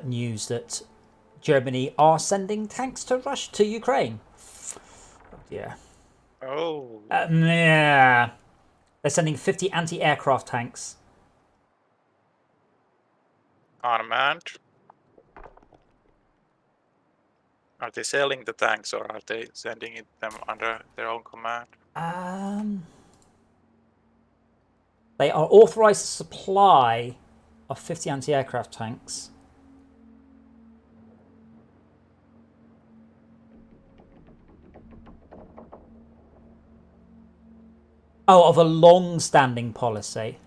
news that Germany are sending tanks to Ukraine. Yeah. Oh. Yeah. They're sending 50 anti-aircraft tanks. Unmanned? Are they selling the tanks or are they sending them under their own command? They are authorized to supply of 50 anti-aircraft tanks. Oh, of a long-standing policy.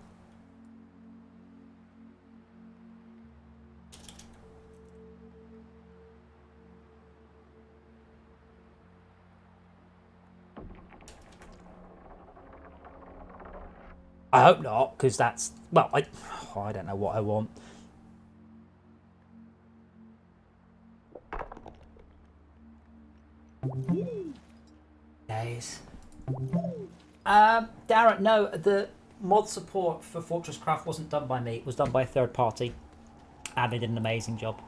I hope not, because that's... Well, I don't know what I want. Days. Darren, no, the mod support for Fortress Craft wasn't done by me. It was done by a third party. And they did an amazing job.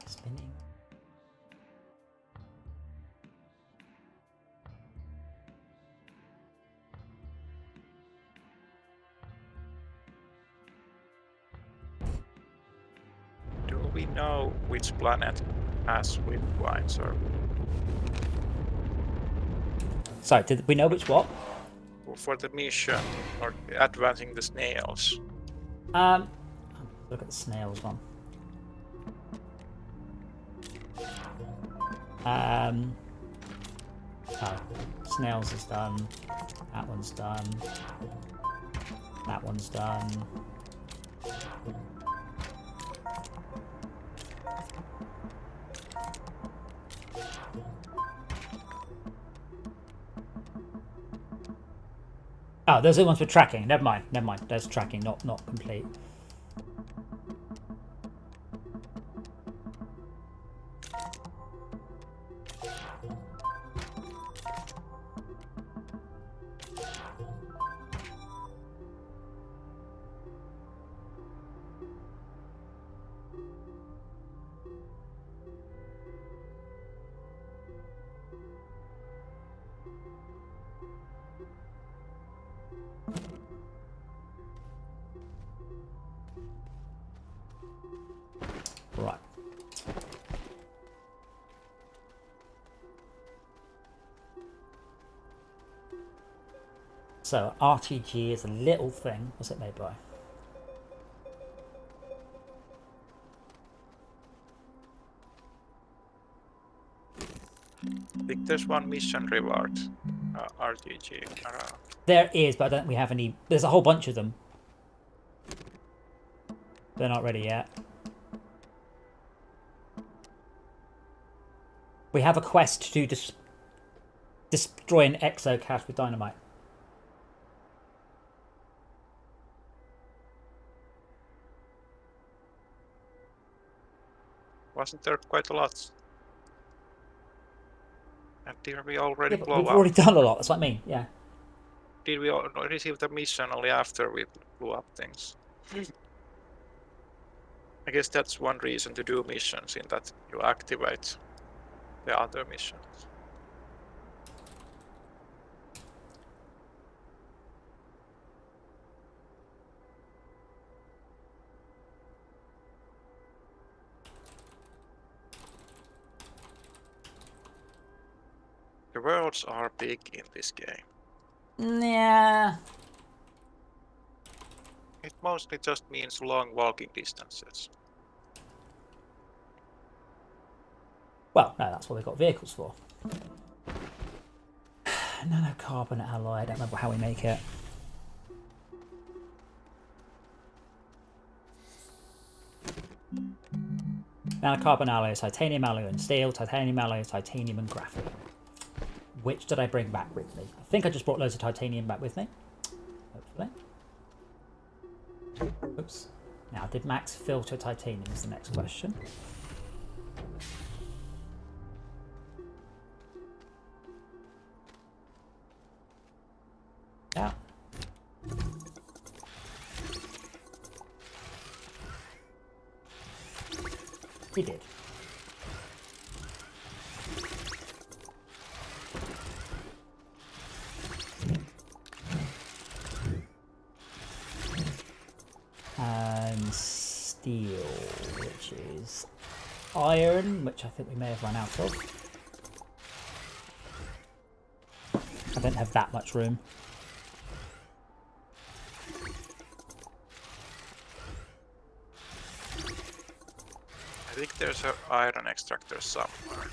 Spinning. Do we know which planet has wind lines or Sorry, did we know which what? for the mission or advancing the snails? Look at the snails one. Oh, snails is done. That one's done. That one's done. Oh, those are the ones for tracking. Never mind. Never mind. There's tracking, not complete. Right. So RTG is a little thing. What's it made by? I think there's one mission reward, RTG. There is, but I don't think we have any. There's a whole bunch of them. They're not ready yet. We have a quest to destroy an exocache with dynamite. Wasn't there quite a lot? And did we already blow we've up? already done a lot. That's what I mean. Yeah. did we receive the mission only after we blew up things? I guess that's one reason to do missions, in that you activate the other missions. The worlds are big in this game. Yeah. It mostly just means long walking distances. Well, no, that's what they've got vehicles for. Nanocarbon alloy. I don't remember how we make it. Nanocarbon alloy, titanium alloy and steel, titanium alloy, titanium and graphite. Which did I bring back with me? I think I just brought loads of titanium back with me. Hopefully. Oops. Now, did Max filter titanium is the next question. Yeah. He did. And steel, which is iron, which I think we may have run out of. I don't have that much room. I think there's an iron extractor somewhere.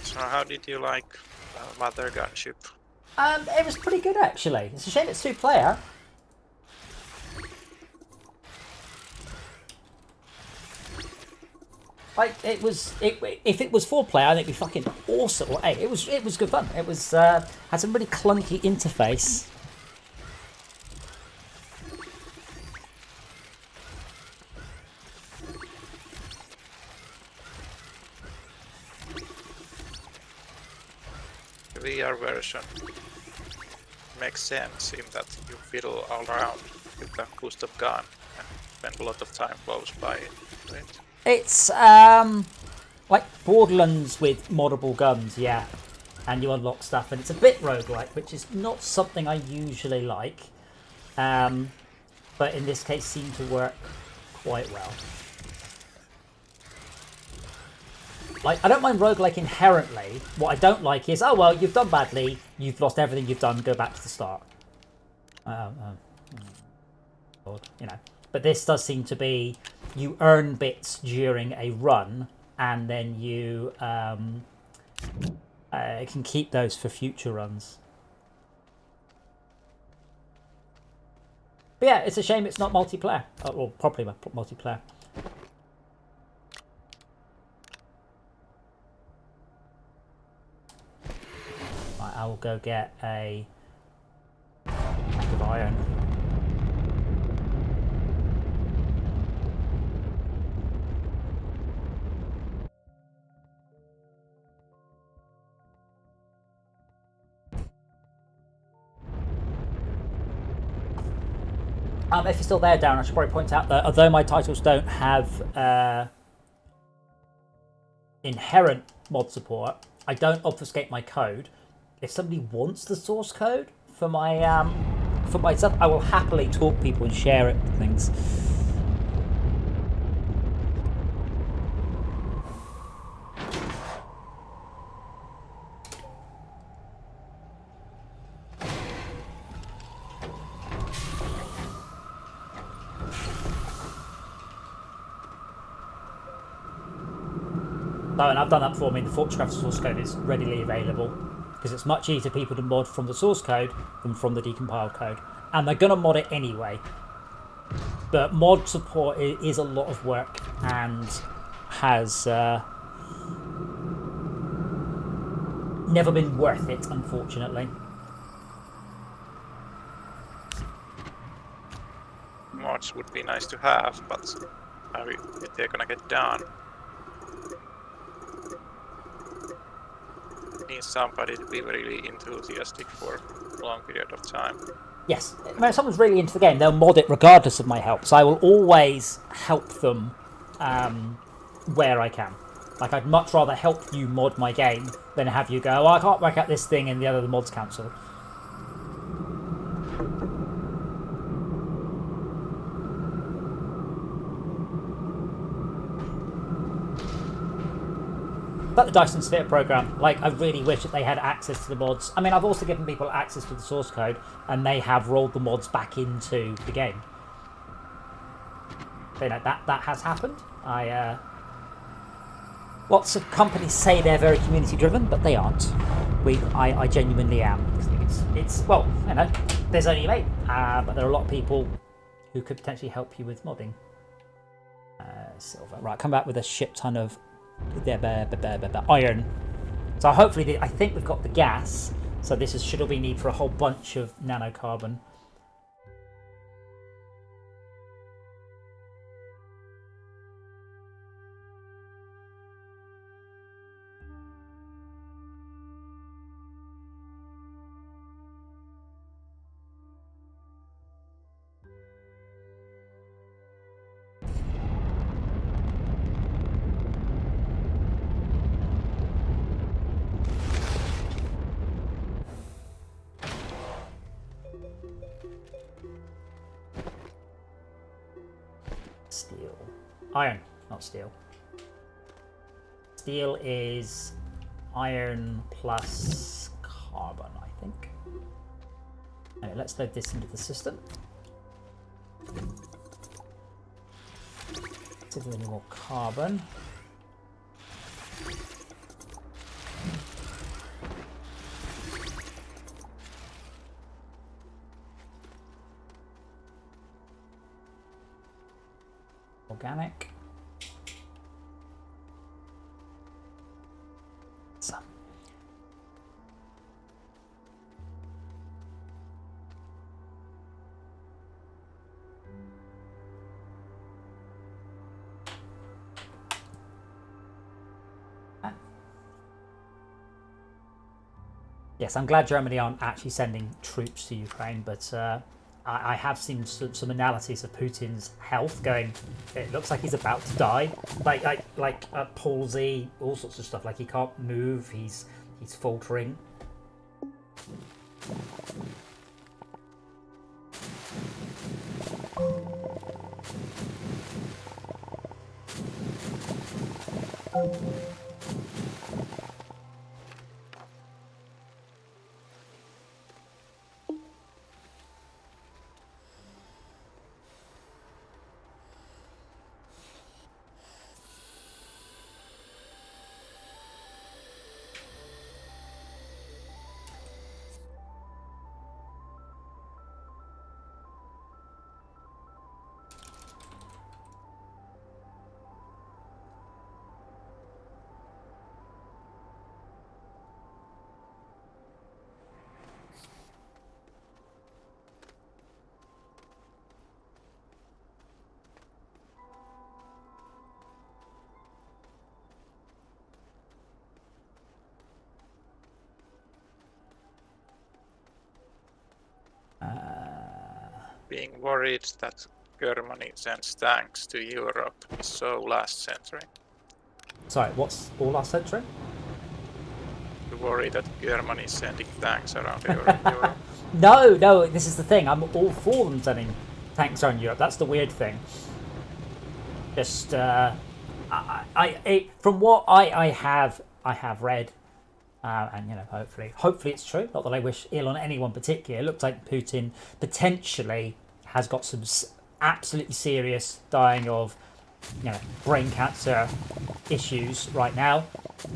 So how did you like Mother Gunship? It was pretty good actually. It's a shame it's 2-player. Like if it was 4-player, I think it'd be fucking awesome. Or 8, it was good fun. It was had some really clunky interface. The VR version makes sense in that you fiddle all around with the custom gun and spend a lot of time close by it. It's like Borderlands with moddable guns, yeah. And you unlock stuff, and it's a bit roguelike, which is not something I usually like. But in this case seemed to work quite well. Like, I don't mind roguelike inherently. What I don't like is, oh well, you've done badly, you've lost everything you've done, go back to the start. You know. But this does seem to be, you earn bits during a run, and then you can keep those for future runs. But yeah, it's a shame it's not multiplayer, or properly multiplayer. Right, I will go get a pack of iron. If you're still there, Darren, I should probably point out that although my titles don't have inherent mod support, I don't obfuscate my code. If somebody wants the source code for my stuff, I will happily talk to people and share it and things. And I've done that before. I mean, the Fortresscraft source code is readily available because it's much easier for people to mod from the source code than from the decompiled code, and they're going to mod it anyway. But mod support is a lot of work and has never been worth it, unfortunately. Mods would be nice to have, but they're gonna get done. Need somebody to be really enthusiastic for a long period of time. Yes, I mean, if someone's really into the game, they'll mod it regardless of my help. So I will always help them where I can. Like, I'd much rather help you mod my game than have you go, oh, I can't work out this thing in the other mods council. But the Dyson Sphere program, like, I really wish that they had access to the mods. I mean, I've also given people access to the source code, and they have rolled the mods back into the game. So, you know, that has happened. Lots of companies say they're very community driven, but they aren't. I genuinely am. It's well, you know, there's only me, but there are a lot of people who could potentially help you with modding. Silver, right? Come back with a shit ton of iron. So hopefully, I think we've got the gas. So this should all we need for a whole bunch of nanocarbon. Steel. Iron, not steel. Steel is iron plus carbon, I think. Anyway, let's load this into the system. See if there's any more carbon. Organic. So. Yes, I'm glad Germany aren't actually sending troops to Ukraine, but I have seen some analyses of Putin's health going, it looks like he's about to die. Like palsy, all sorts of stuff. Like he can't move, he's faltering. Being worried that Germany sends tanks to Europe is so last century. Sorry, what's all last century? You worry that Germany is sending tanks around Europe. No, this is the thing. I'm all for them sending tanks around Europe. That's the weird thing. Just, from what I have read, and you know, hopefully it's true. Not that I wish ill on anyone particular. It looks like Putin potentially has got some absolutely serious dying of, you know, brain cancer issues right now,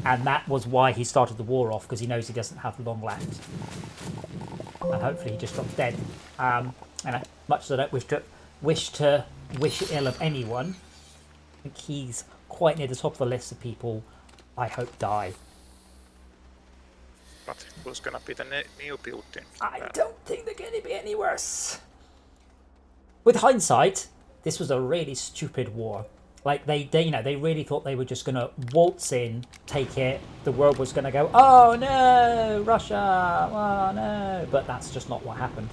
and that was why he started the war off, because he knows he doesn't have long left, and hopefully he just drops dead. And much as I don't wish to wish ill of anyone, I think he's quite near the top of the list of people I hope die. But who's gonna be the new building? I don't think they're going to be any worse. With hindsight, this was a really stupid war. Like they really thought they were just going to waltz in, take it. The world was going to go, oh no, Russia, oh no. But that's just not what happened.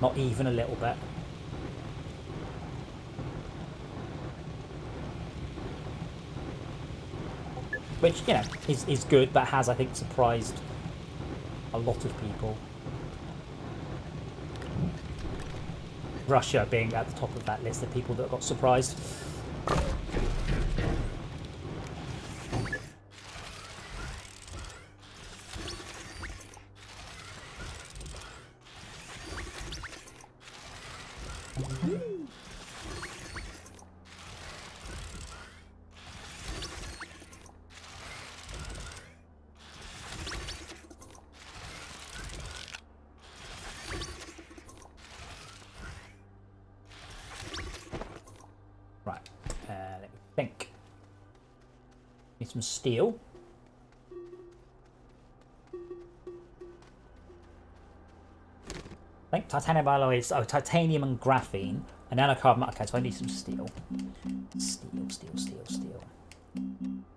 Not even a little bit. Which, is good, but has, I think, surprised a lot of people. Russia being at the top of that list of people that got surprised. Right, let me think. Need some steel. I think titanium alloys, titanium and graphene, and nanocarbon. Okay, so I need some steel. Steel.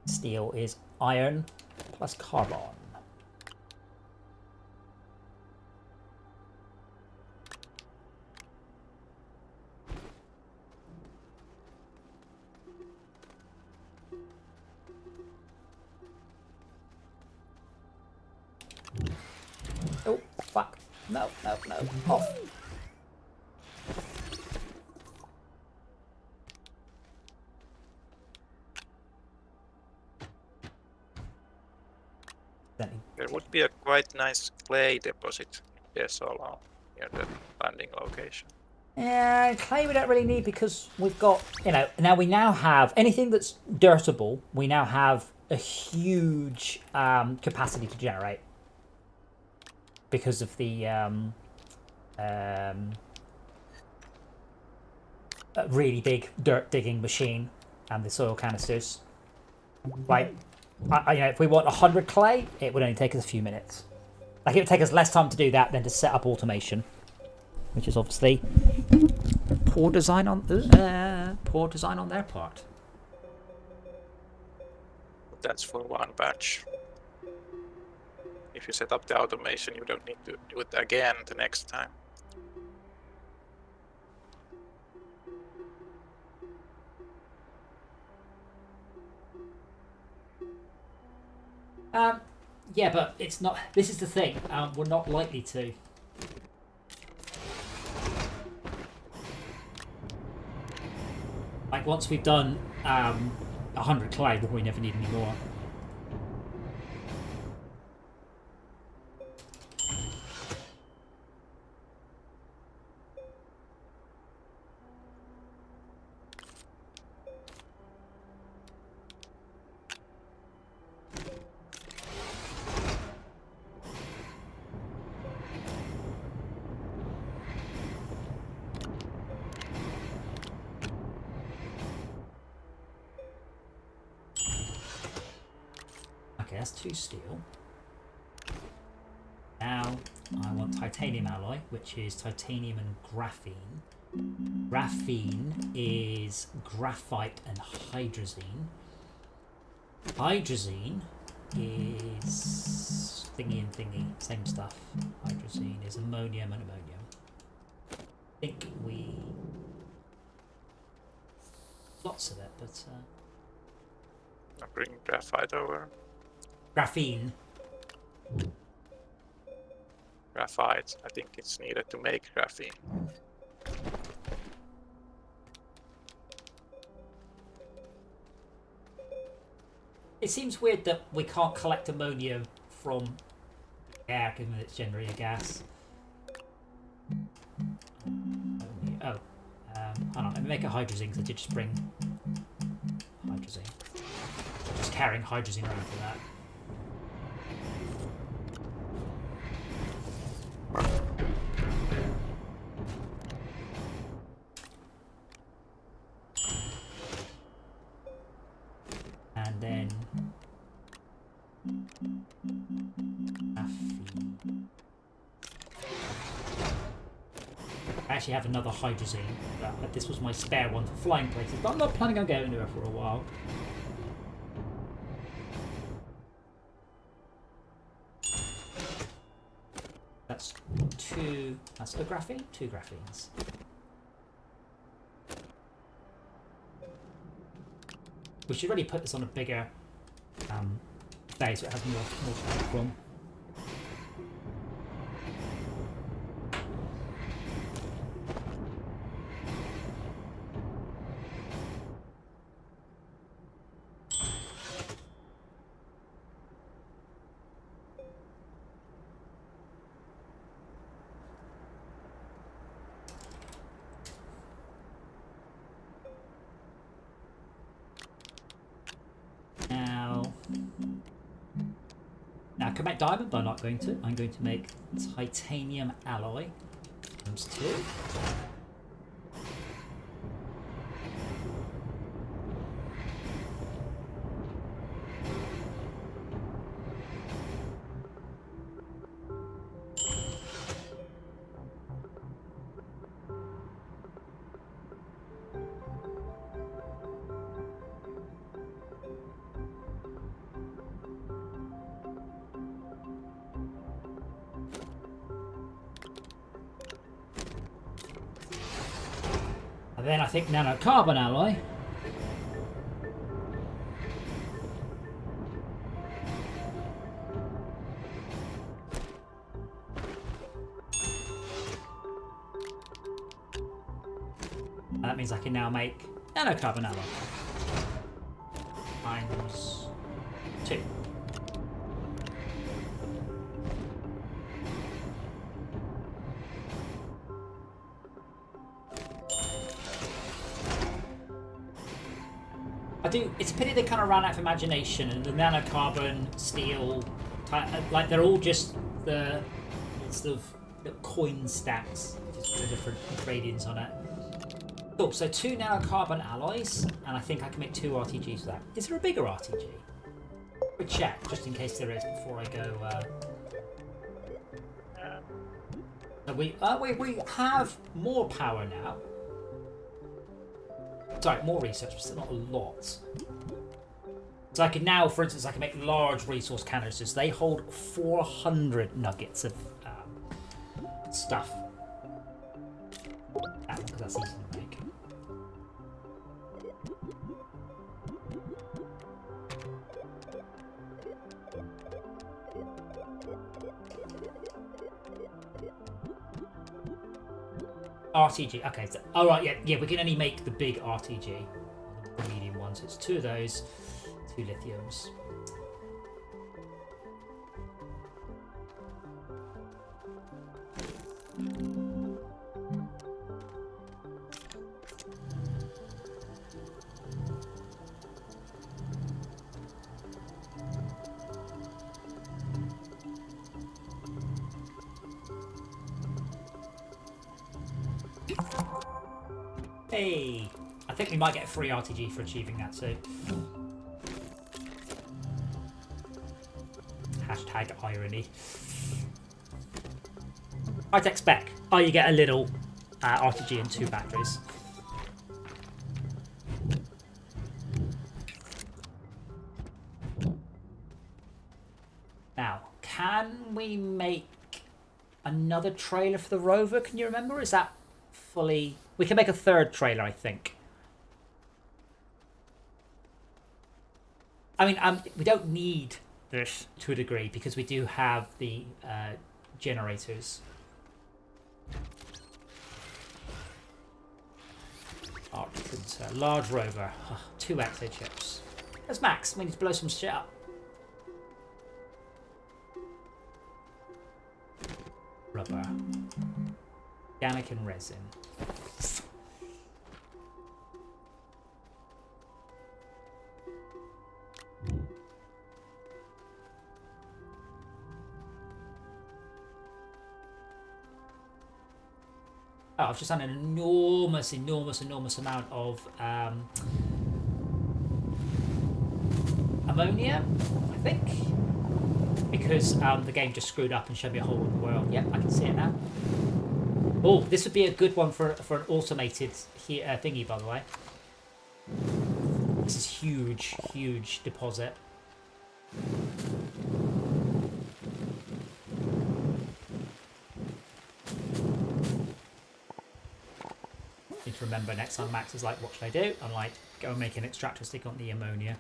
Steel is iron plus carbon. Oh, fuck. No. Off. There would be a quite nice clay deposit here so long near the landing location. Yeah, clay we don't really need because we've got, now we now have anything that's dirtable, we now have a huge capacity to generate because of the really big dirt digging machine and the soil canisters. Like, if we want 100 clay, it would only take us a few minutes. Like, it would take us less time to do that than to set up automation, which is obviously poor design on their part. That's for one batch. If you set up the automation, you don't need to do it again the next time. Yeah, but it's not. This is the thing. We're not likely to. Like, once we've done 100 clay, we never need any more. Okay, that's 2 steel. Now I want titanium alloy, which is titanium and graphene. Graphene is graphite and hydrazine. Hydrazine is thingy and thingy, same stuff. Hydrazine is ammonium and ammonium. I think we... lots of it, but... I'll bring graphite over. Graphene. Graphite, I think it's needed to make graphene. It seems weird that we can't collect ammonia from air, given that it's generally a gas. Hold on, let me make a hydrazine, because I did just bring hydrazine. Just carrying hydrazine around for that. And then I actually have another hydrazine, but this was my spare one for flying places, but I'm not planning on going to it for a while. That's a graphene? 2 graphenes. We should really put this on a bigger bay so it has more to come from. Now I can make diamond, but I'm not going to. I'm going to make titanium alloy. Times 2. Then I think nanocarbon alloy. And that means I can now make nanocarbon alloy. Times 2. It's a pity they kind of ran out of imagination, and the nanocarbon, steel, like they're all just the sort of little coin stacks, just with the different gradients on it. Cool, so 2 nanocarbon alloys, and I think I can make 2 RTGs with that. Is there a bigger RTG? We'll check, just in case there is, before I go. So we have more power now. Sorry, more research, but still not a lot. So I can now, for instance, I can make large resource canisters. They hold 400 nuggets of stuff. Because that's easy to make. RTG. Okay. So, all right. Yeah. We can only make the big RTG, the medium ones. It's 2 of those, 2 lithiums. Hey, I think we might get a free RTG for achieving that too. Hashtag irony. High-tech spec. Oh, you get a little RTG and 2 batteries. Now, can we make another trailer for the rover? Can you remember? Is that fully... We can make a 3rd trailer, I think. I mean, we don't need this to a degree because we do have the generators. Arc printer, large rover, 2 exo chips. That's max. We need to blow some shit up. Rubber, organic and resin. Oh, I've just done an enormous amount of ammonia, I think, because the game just screwed up and showed me a hole in the world. Yep, I can see it now. Oh, this would be a good one for an automated thingy, by the way. This is huge deposit. Need to remember next time Max is like, what should I do? I'm like, go and make an extractor stick on the ammonia.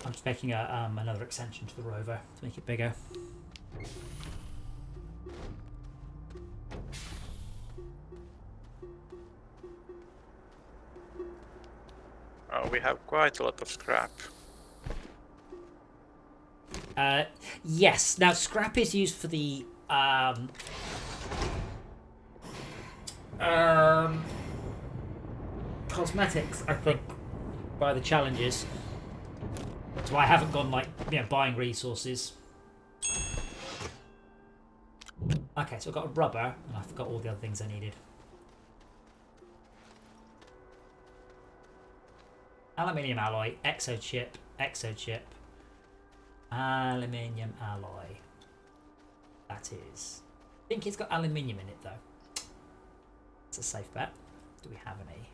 I'm just making another extension to the rover to make it bigger. Oh, we have quite a lot of scrap. Yes. Now, scrap is used for the cosmetics, I think, by the challenges. So I haven't gone like buying resources. Okay, so I've got a rubber, and I forgot all the other things I needed. Aluminium alloy, exochip, aluminium alloy. That is. I think it's got aluminium in it though. It's a safe bet. Do we have any?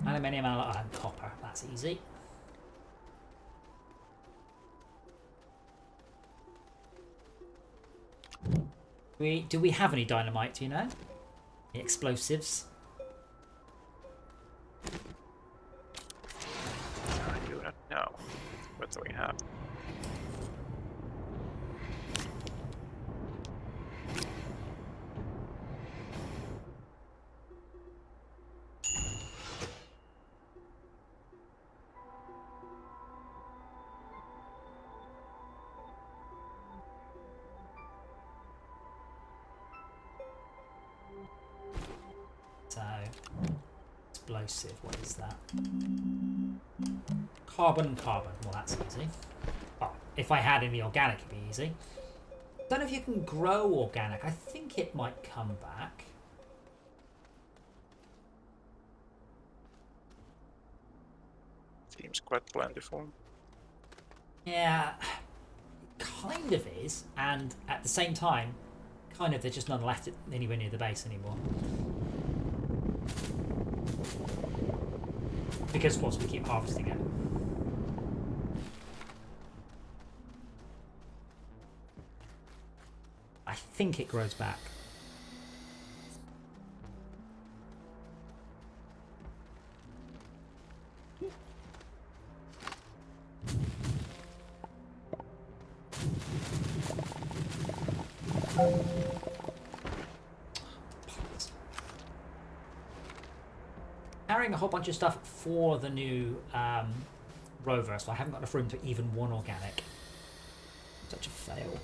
Aluminium alloy and copper. That's easy. Do we have any dynamite? Do you know? Any explosives? I do not know what we have. So, explosive, what is that? Carbon. Well, that's easy. Oh, if I had any organic, it'd be easy. Don't know if you can grow organic. I think it might come back. Seems quite plentiful. Yeah, it kind of is, and at the same time, kind of there's just none left anywhere near the base anymore. Because once we keep harvesting it. I think it grows back. Carrying a whole bunch of stuff for the new rover, so I haven't got enough room for even one organic. Such a fail.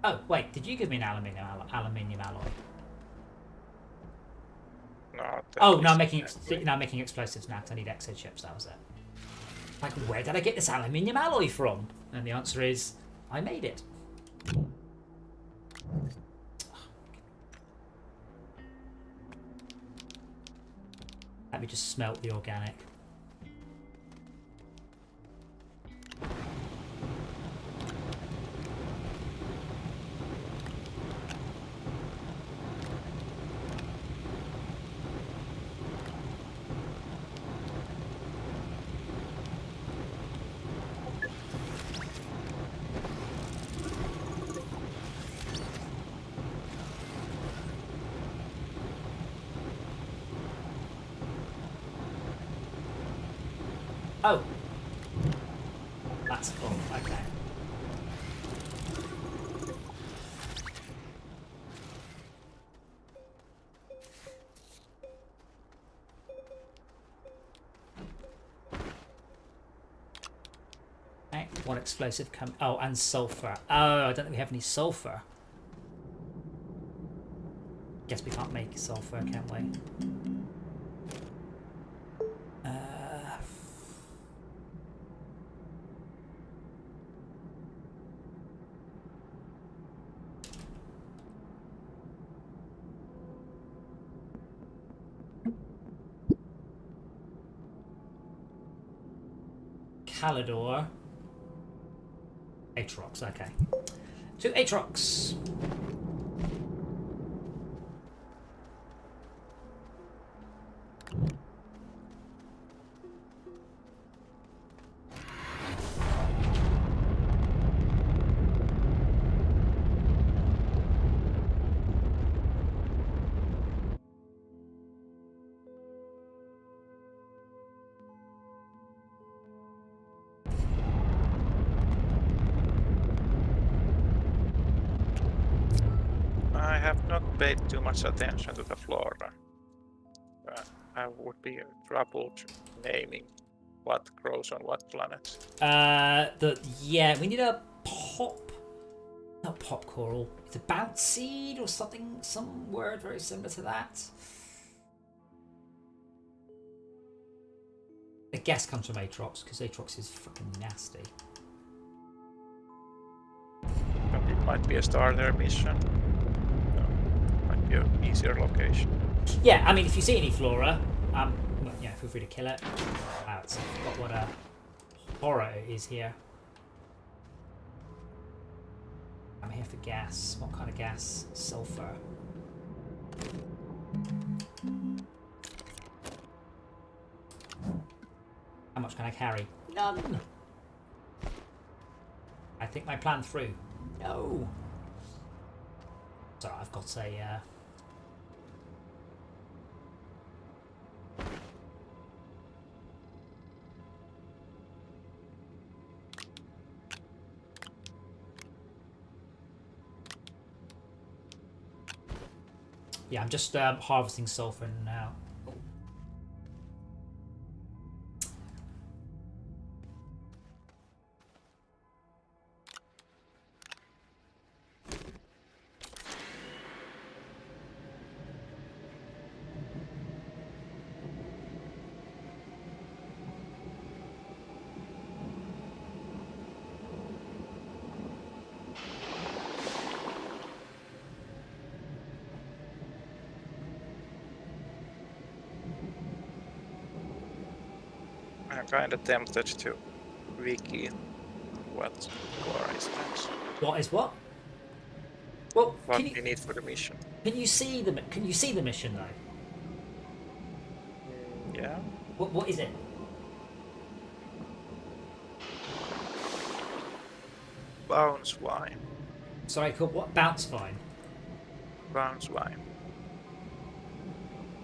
Oh, wait, did you give me an aluminium alloy? No. Oh, now I'm making explosives now, because I need exo chips, that was it. Like, where did I get this aluminium alloy from? And the answer is, I made it. Let me just smelt the organic. Oh. That's full, okay. Okay, one explosive come. Oh, and sulfur. Oh, I don't think we have any sulfur. Guess we can't make sulfur, can we? Calidor. Atrox, okay. 2 Atrox. I have not paid too much attention to the flora. I would be troubled naming what grows on what planet. Yeah, we need a pop, not pop coral. It's a bounce seed or something, some word very similar to that. The guess comes from Atrox because Atrox is fucking nasty. But it might be a starter mission. Might be an easier location. Yeah, I mean, if you see any flora, well, yeah, feel free to kill it. Wow, it's got what a horror it is here. I'm here for gas. What kind of gas? Sulfur. How much can I carry? None. I think my plan through. No. Sorry, I've got a. Yeah, I'm just harvesting sulfur now. I'm kind of tempted to wiki what flora is next. What is what? Well, What we need for the mission. Can you see the mission though? Yeah. What is it? Bounce wine. Sorry, called what? Bounce vine. Bounce wine.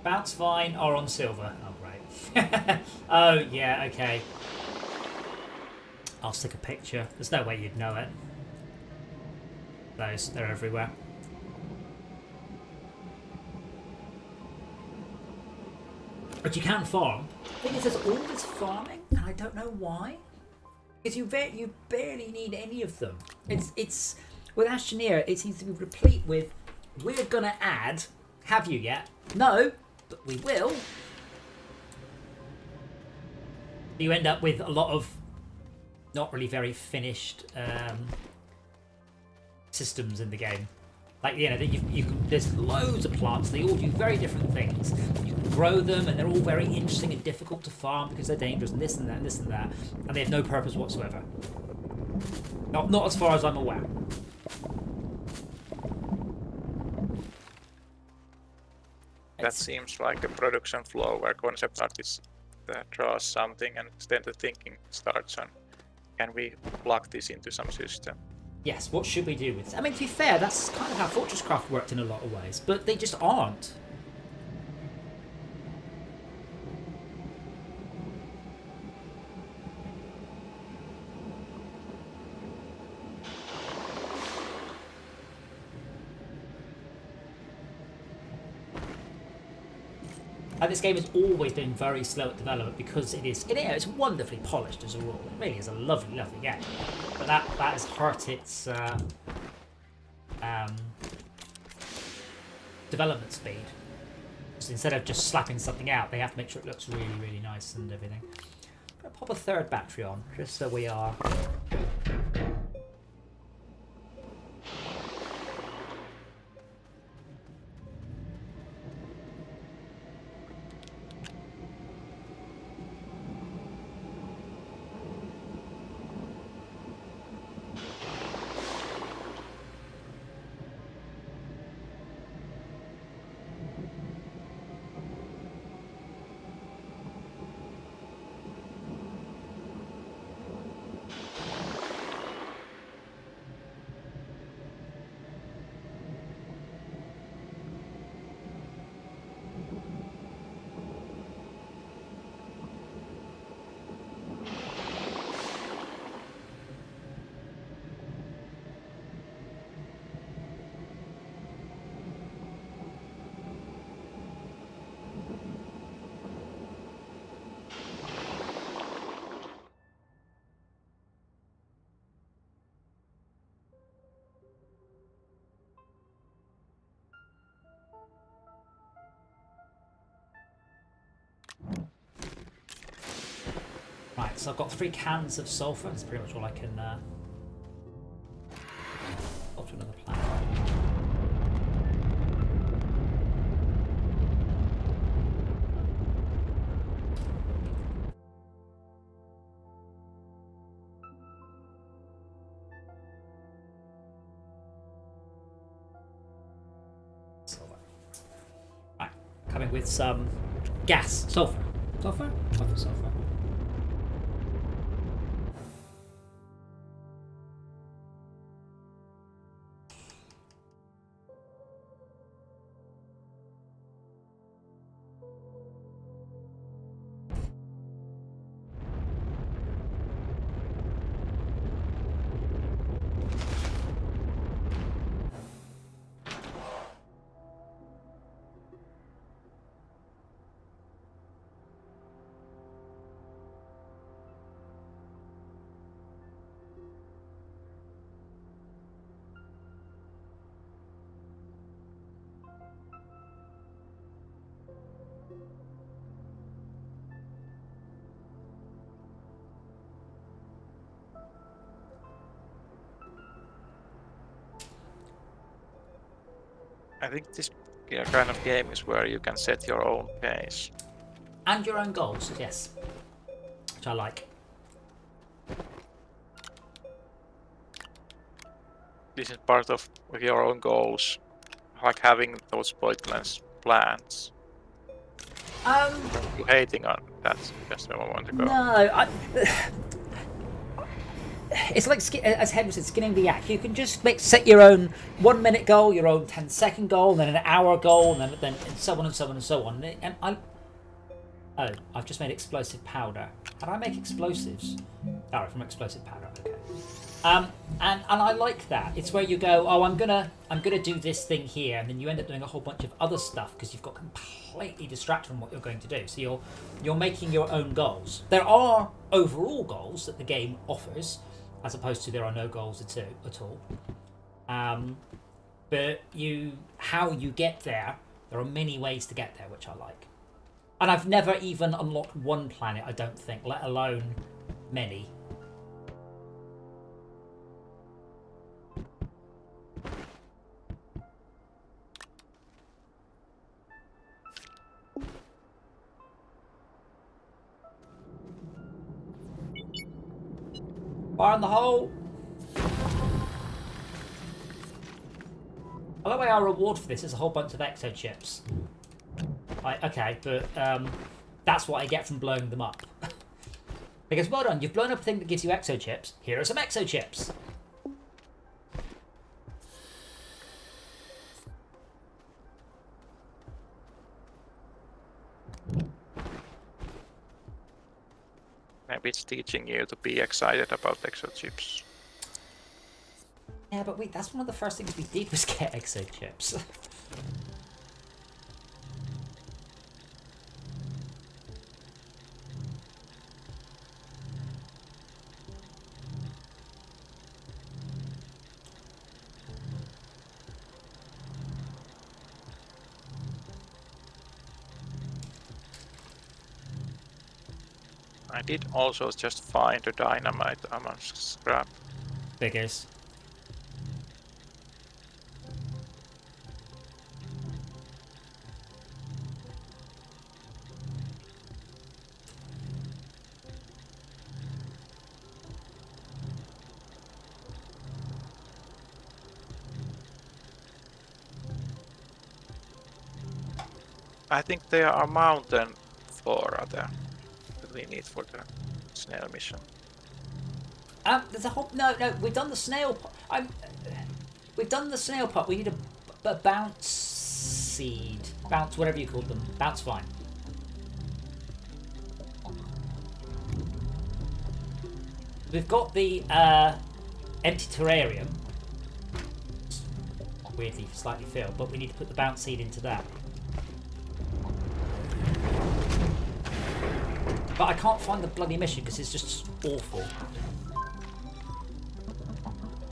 Bounce vine are on silver. Oh right. Oh yeah. Okay. I'll stick a picture. There's no way you'd know it. They're everywhere. But you can farm. The thing is, there's all this farming, and I don't know why. Because you barely need any of them. It's with Astroneer, it seems to be replete with, we're gonna add. Have you yet? No, but we will. You end up with a lot of not really very finished systems in the game. Like, you know, there's loads of plants. They all do very different things. You can grow them, and they're all very interesting and difficult to farm because they're dangerous, and this and that and this and that, and they have no purpose whatsoever. Not as far as I'm aware. That seems like a production flow where concept artist draws something and then the thinking starts on, can we plug this into some system? Yes, what should we do with it? I mean, to be fair, that's kind of how Fortresscraft worked in a lot of ways, but they just aren't. This game has always been very slow at development because it's wonderfully polished as a rule. It really is a lovely, lovely game. But that has hurt its development speed. So instead of just slapping something out, they have to make sure it looks really, really nice and everything. I'm going to pop a third battery on, just so we are... Right, so I've got 3 cans of sulfur. That's pretty much all I can go to another planet. Sulfur. Right, coming with some gas. Sulfur. Sulfur? Sulfur. I think this kind of game is where you can set your own pace. And your own goals, yes. Which I like. This is part of your own goals, like having those pointless plans. You hating on that just a moment ago. No, it's like, as Henry said, skinning the yak. You can just set your own 1 minute goal, your own 10-second goal, and then an hour goal, and then so on and so on and so on. And I've just made explosive powder. How do I make explosives? Oh, from explosive powder. Okay. And I like that. It's where you go, oh, I'm gonna do this thing here, and then you end up doing a whole bunch of other stuff because you've got completely distracted from what you're going to do. So you're making your own goals. There are overall goals that the game offers, as opposed to there are no goals at all. But how you get there, there are many ways to get there, which I like. And I've never even unlocked one planet, I don't think, let alone many. Fire in the hole! By the way, our reward for this is a whole bunch of exo chips. Okay, but that's what I get from blowing them up. Because, well done, you've blown up a thing that gives you exo chips. Here are some exo chips. Maybe it's teaching you to be excited about exo chips. Yeah, but wait, that's one of the first things we did was get exo chips. I did also just find a dynamite amongst scrap. Figures. I think there are mountain flora there that we need for the snail mission. There's a whole... No, we've done the snail part. We've done the snail part. We need a bounce seed. Bounce, whatever you call them. Bounce vine. We've got the empty terrarium. Weirdly, slightly filled, but we need to put the bounce seed into that. But I can't find the bloody mission because it's just awful.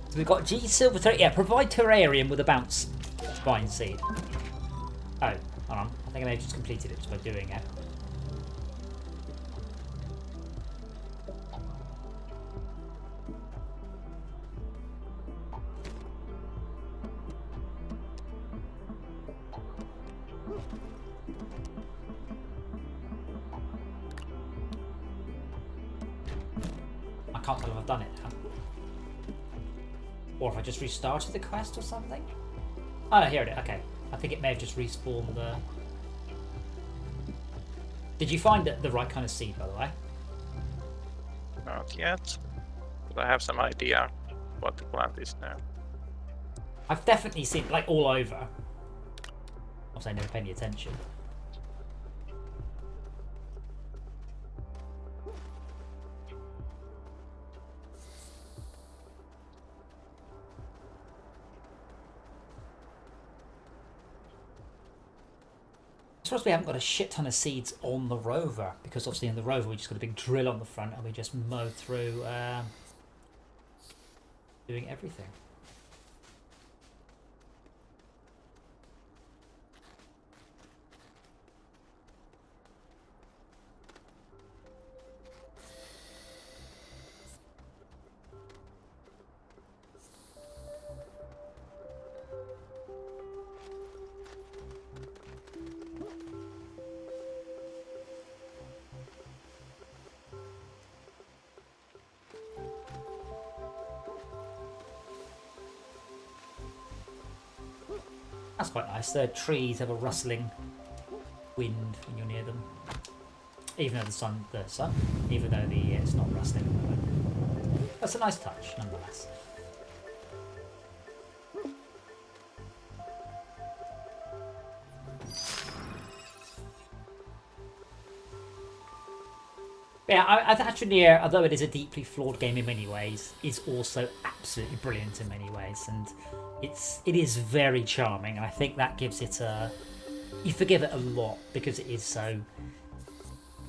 So we've got G silver terrarium. Yeah, provide terrarium with a bounce vine seed. Oh, hold on. I think I may have just completed it just by doing it. I can't tell if I've done it now. Or if I just restarted the quest or something. Oh no, here it is. Okay. I think it may have just respawned the... Did you find the right kind of seed, by the way? Not yet, but I have some idea what the plant is now. I've definitely seen it, like, all over. Obviously, I never pay any attention. I suppose we haven't got a shit ton of seeds on the rover, because obviously in the rover we just got a big drill on the front and we just mow through doing everything. That's quite nice. The trees have a rustling wind when you're near them. Even though even though it's not rustling at the moment. That's a nice touch, nonetheless. Yeah, Astroneer, although it is a deeply flawed game in many ways, is also absolutely brilliant in many ways, and it is very charming, and I think that gives it a... You forgive it a lot because it is so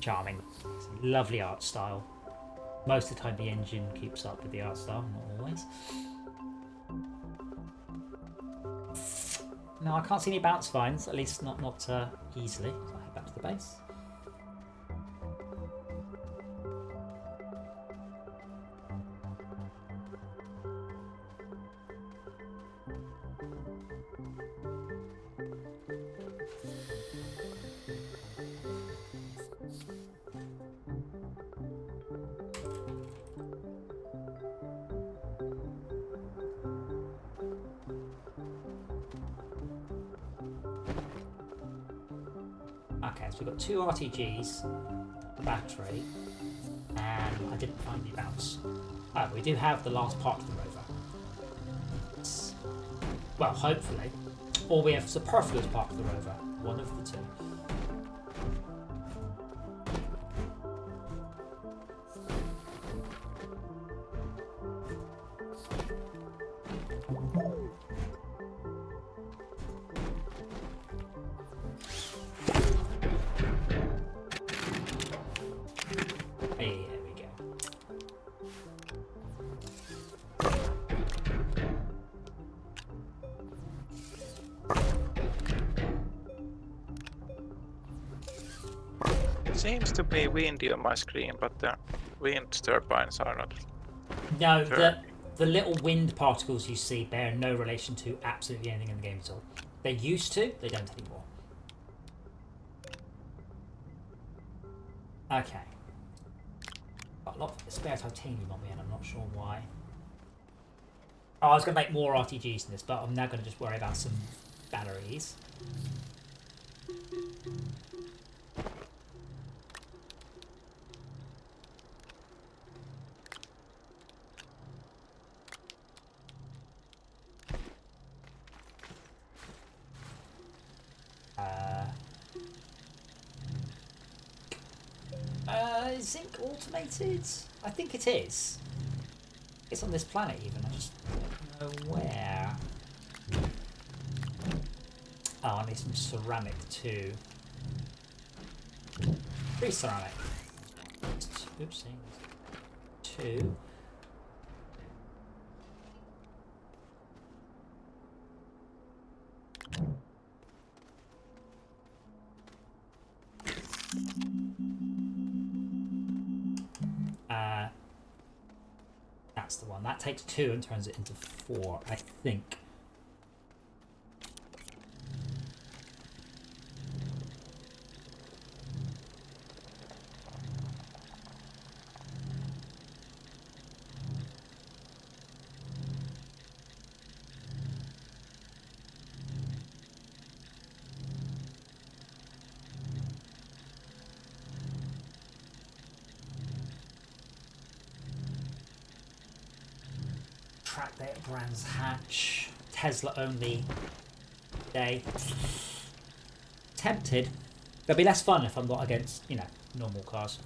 charming. It's a lovely art style. Most of the time the engine keeps up with the art style, not always. No, I can't see any bounce vines, at least not easily. So I head back to the base. So we've got 2 RTGs, a battery, and I didn't find the bounce. Oh, we do have the last part of the rover. Well, hopefully. Or we have superfluous part of the rover. One of the two. Hey, there we go. Seems to be windy on my screen, but the wind turbines are not. No, Sure. the little wind particles you see bear no relation to absolutely anything in the game at all. They used to, they don't anymore. Okay. Got a lot of spare titanium on me and I'm not sure why. Oh, I was going to make more RTGs in this, but I'm now going to just worry about some batteries. Zinc automated? I think it is. It's on this planet even, I just don't know where. Oh, I need some ceramic too. 3 ceramic. Oopsie. 2. That's the one. That takes 2 and turns it into 4, I think. Track day at Brands Hatch. Tesla only day. Tempted. It'll be less fun if I'm not against, you know, normal cars.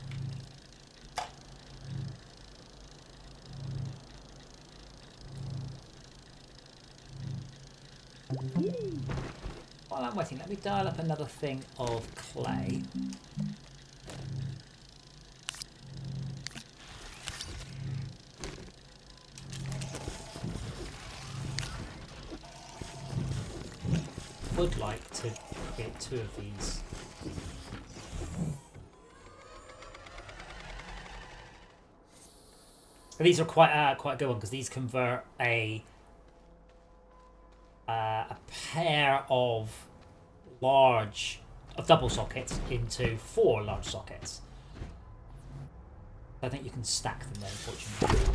While I'm waiting, let me dial up another thing of clay. Would like to create 2 of these. And these are quite a good one because these convert a pair of double sockets into 4 large sockets. I think you can stack them there, unfortunately.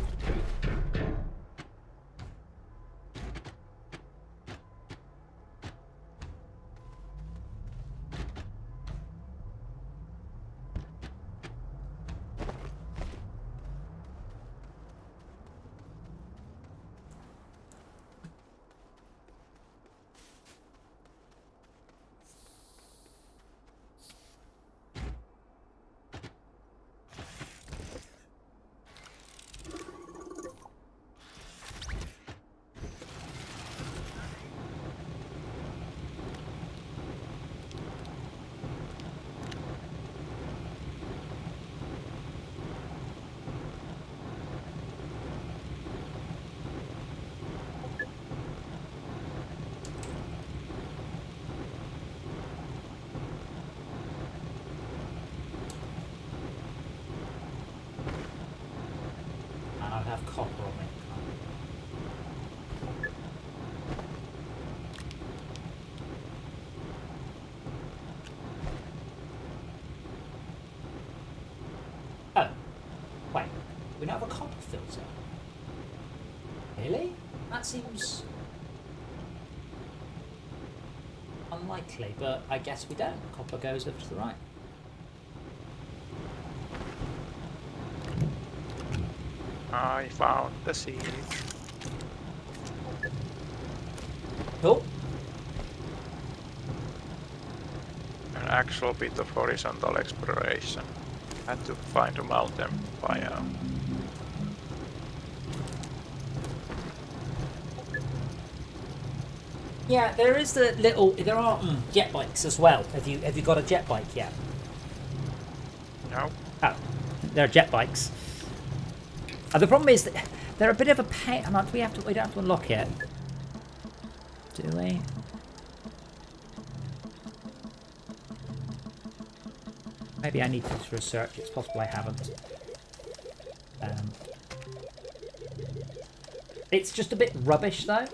Have copper on it. Oh, wait, we don't have a copper filter. Really? That seems unlikely, but I guess we don't. Copper goes over to the right. I found the seed. Cool. An actual bit of horizontal exploration. Had to find a mountain biome. Yeah, there is the little. There are jet bikes as well. Have you got a jet bike yet? No. Oh, there are jet bikes. The problem is that they're a bit of a pain. Do we have to? We don't have to unlock it, do we? Maybe I need to research. It's possible I haven't. It's just a bit rubbish though.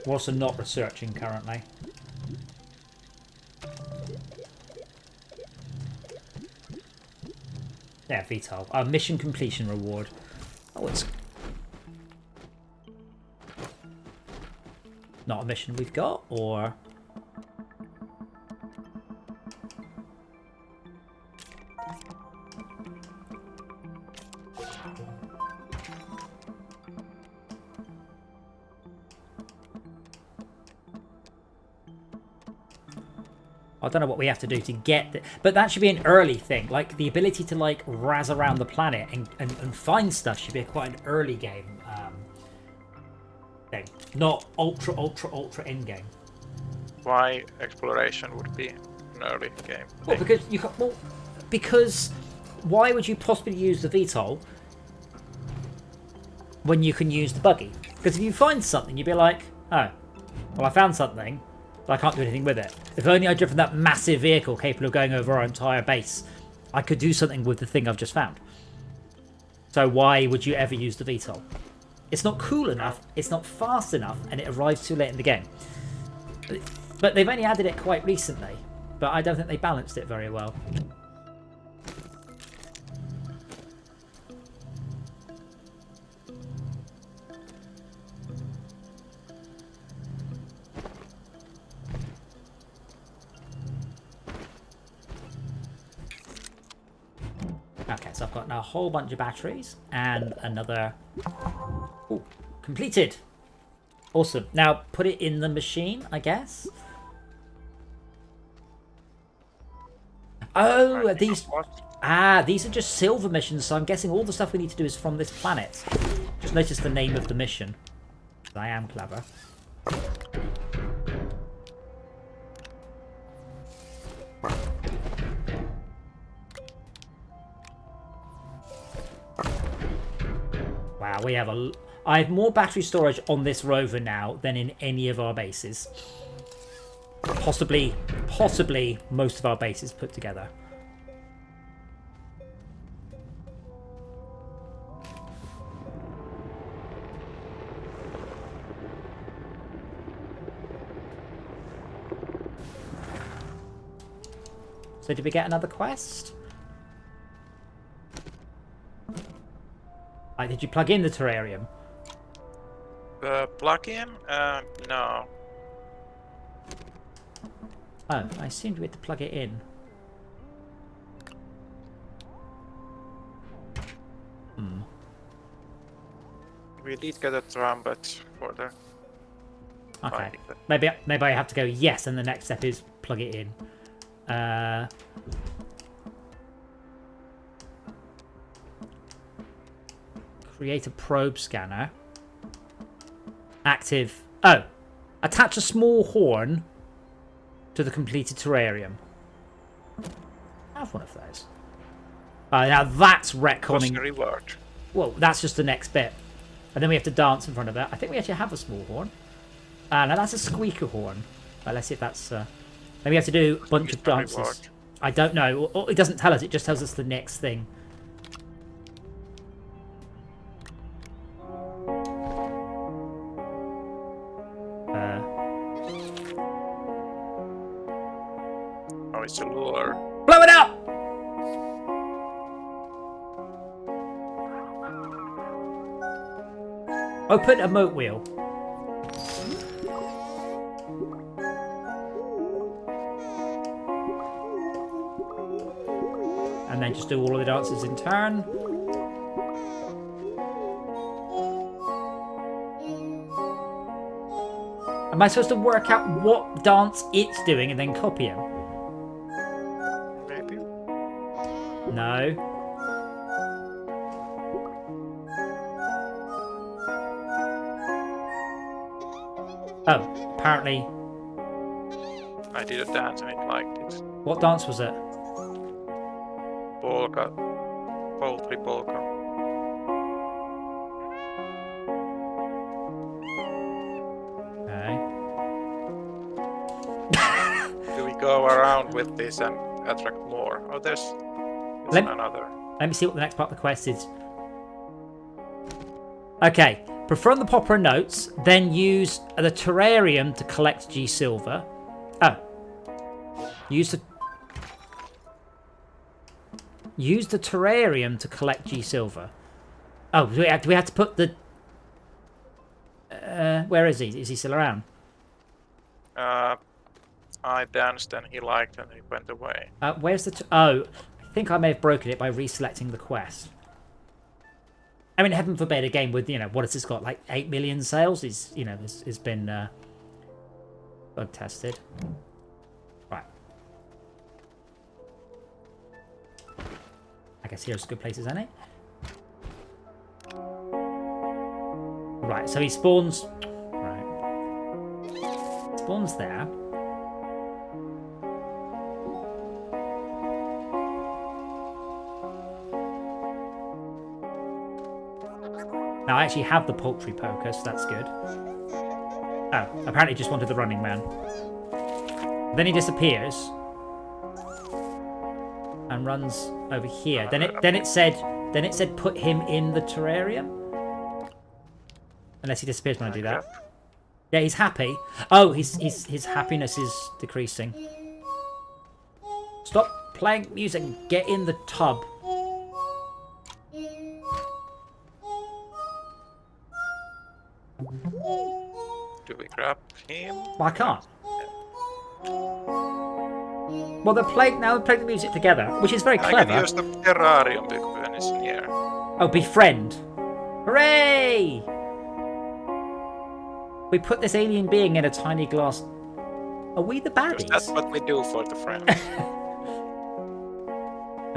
We're also not researching currently. Yeah, VTOL. Our mission completion reward. Oh, it's not a mission we've got, or I don't know what we have to do to get but that should be an early thing. Like the ability to like razz around the planet and find stuff should be quite an early game thing, not ultra end game. Why exploration would be an early game? Well, because you can, because why would you possibly use the VTOL when you can use the buggy? Because if you find something, you'd be like, oh, well, I found something, but I can't do anything with it. If only I'd driven that massive vehicle capable of going over our entire base, I could do something with the thing I've just found. So why would you ever use the VTOL? It's not cool enough, it's not fast enough, and it arrives too late in the game. But they've only added it quite recently, but I don't think they balanced it very well. Okay, so I've got now a whole bunch of batteries and another... Ooh, completed! Awesome. Now put it in the machine, I guess. Oh, these... Ah, these are just silver missions, so I'm guessing all the stuff we need to do is from this planet. Just notice the name of the mission. I am clever. Wow, we have a... I have more battery storage on this rover now than in any of our bases. Possibly most of our bases put together. So did we get another quest? Did you plug in the terrarium? The plug-in? No. Oh, I assumed we had to plug it in. We did get a trumpet for the... Okay. Maybe I have to go yes, and the next step is plug it in. Create a probe scanner. Active. Oh, attach a small horn to the completed terrarium. I have one of those. Now that's retconning. What's the reward? Well, that's just the next bit. And then we have to dance in front of it. I think we actually have a small horn. Now that's a squeaker horn. Let's see if that's... then we have to do a bunch of dances. Reward. I don't know. It doesn't tell us. It just tells us the next thing. Oh, it's a lure. Blow it up! Open a moat wheel. just do all of the dances in turn. Am I supposed to work out what dance it's doing and then copy him? Maybe. No. Oh, apparently. I did a dance and it liked it. What dance was it? Polka. Poultry polka. Okay. Do we go around with this and attract more? Oh, there's another. Let me see what the next part of the quest is. Okay. Perform the proper notes, then use the terrarium to collect G silver. Oh. Use the terrarium to collect G silver. Oh, do we have to put the... where is he? Is he still around? I danced and he liked and he went away. Where's the... I think I may have broken it by reselecting the quest. I mean, heaven forbid, a game with, what has this got? Like 8 million sales? Has been God tested. Right. I guess here's a good place as any. Right, so he spawns... Right. Spawns there. Now, I actually have the poultry poker, so that's good. Oh, apparently just wanted the running man. Then he disappears. And runs over here. Then it said put him in the terrarium. Unless he disappears when I do that. Yeah, he's happy. Oh, his happiness is decreasing. Stop playing music. Get in the tub. Do we grab him? Well, I can't. Well, they're playing the music together, which is very clever. I can use the terrarium when it's near. Oh, befriend. Hooray! We put this alien being in a tiny glass... Are we the baddies? That's what we do for the friend.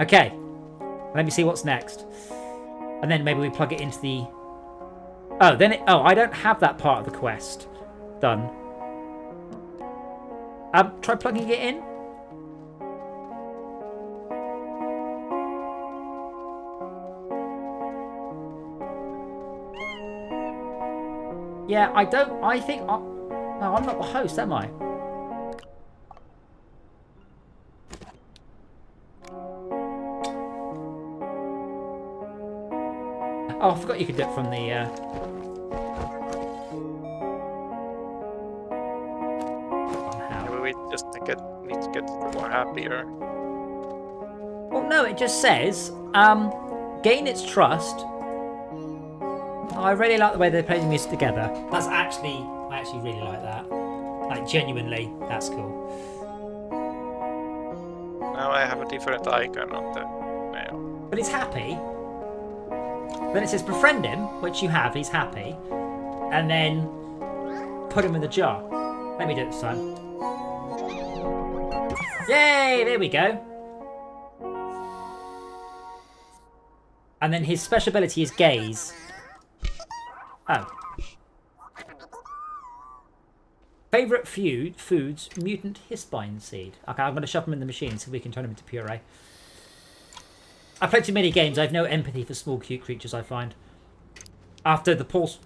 Okay. Let me see what's next. And then maybe we plug it into the... Oh, I don't have that part of the quest done. Try plugging it in. Yeah, I think... No, I'm not the host, am I? Oh, I forgot you could do it from the... We just need to get more happier. Well, no, it just says, gain its trust. Oh, I really like the way they play the music together. I actually really like that. Like, genuinely, that's cool. Now I have a different icon on the mail. But it's happy. Then it says befriend him, which you have, he's happy. And then put him in the jar. Let me do it this time. Yay! There we go. And then his special ability is gaze. Oh. Favourite foods, mutant hispine seed. Okay, I'm going to shove them in the machine so we can turn them into puree. I've played too many games. I have no empathy for small, cute creatures, I find. After the pulse...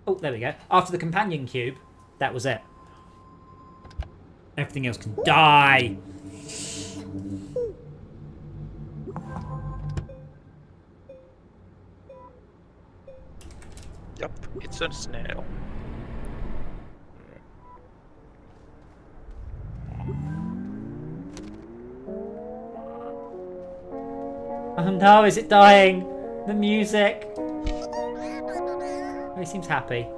Oh, there we go. After the companion cube, that was it. Everything else can die. Yup, it's a snail. Oh no, is it dying? The music. Oh, he seems happy.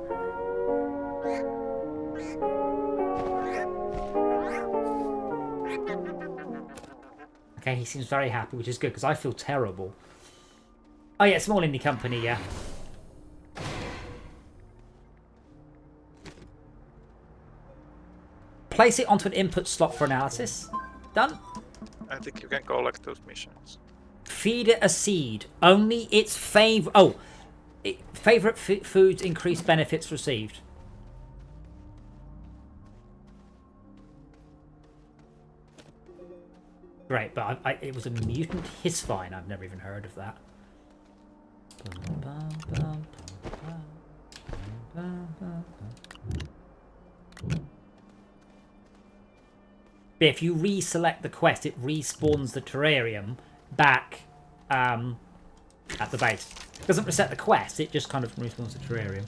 Okay, Okay, he seems very happy, which is good, because I feel terrible. Oh yeah, small indie company, yeah. Place it onto an input slot for analysis. Done. I think you can collect those missions. Feed it a seed. Only its favorite... favorite foods increase benefits received. Great, but it was a mutant Hisvine. I've never even heard of that. But if you reselect the quest, it respawns the terrarium back at the base. It doesn't reset the quest, it just kind of respawns the terrarium.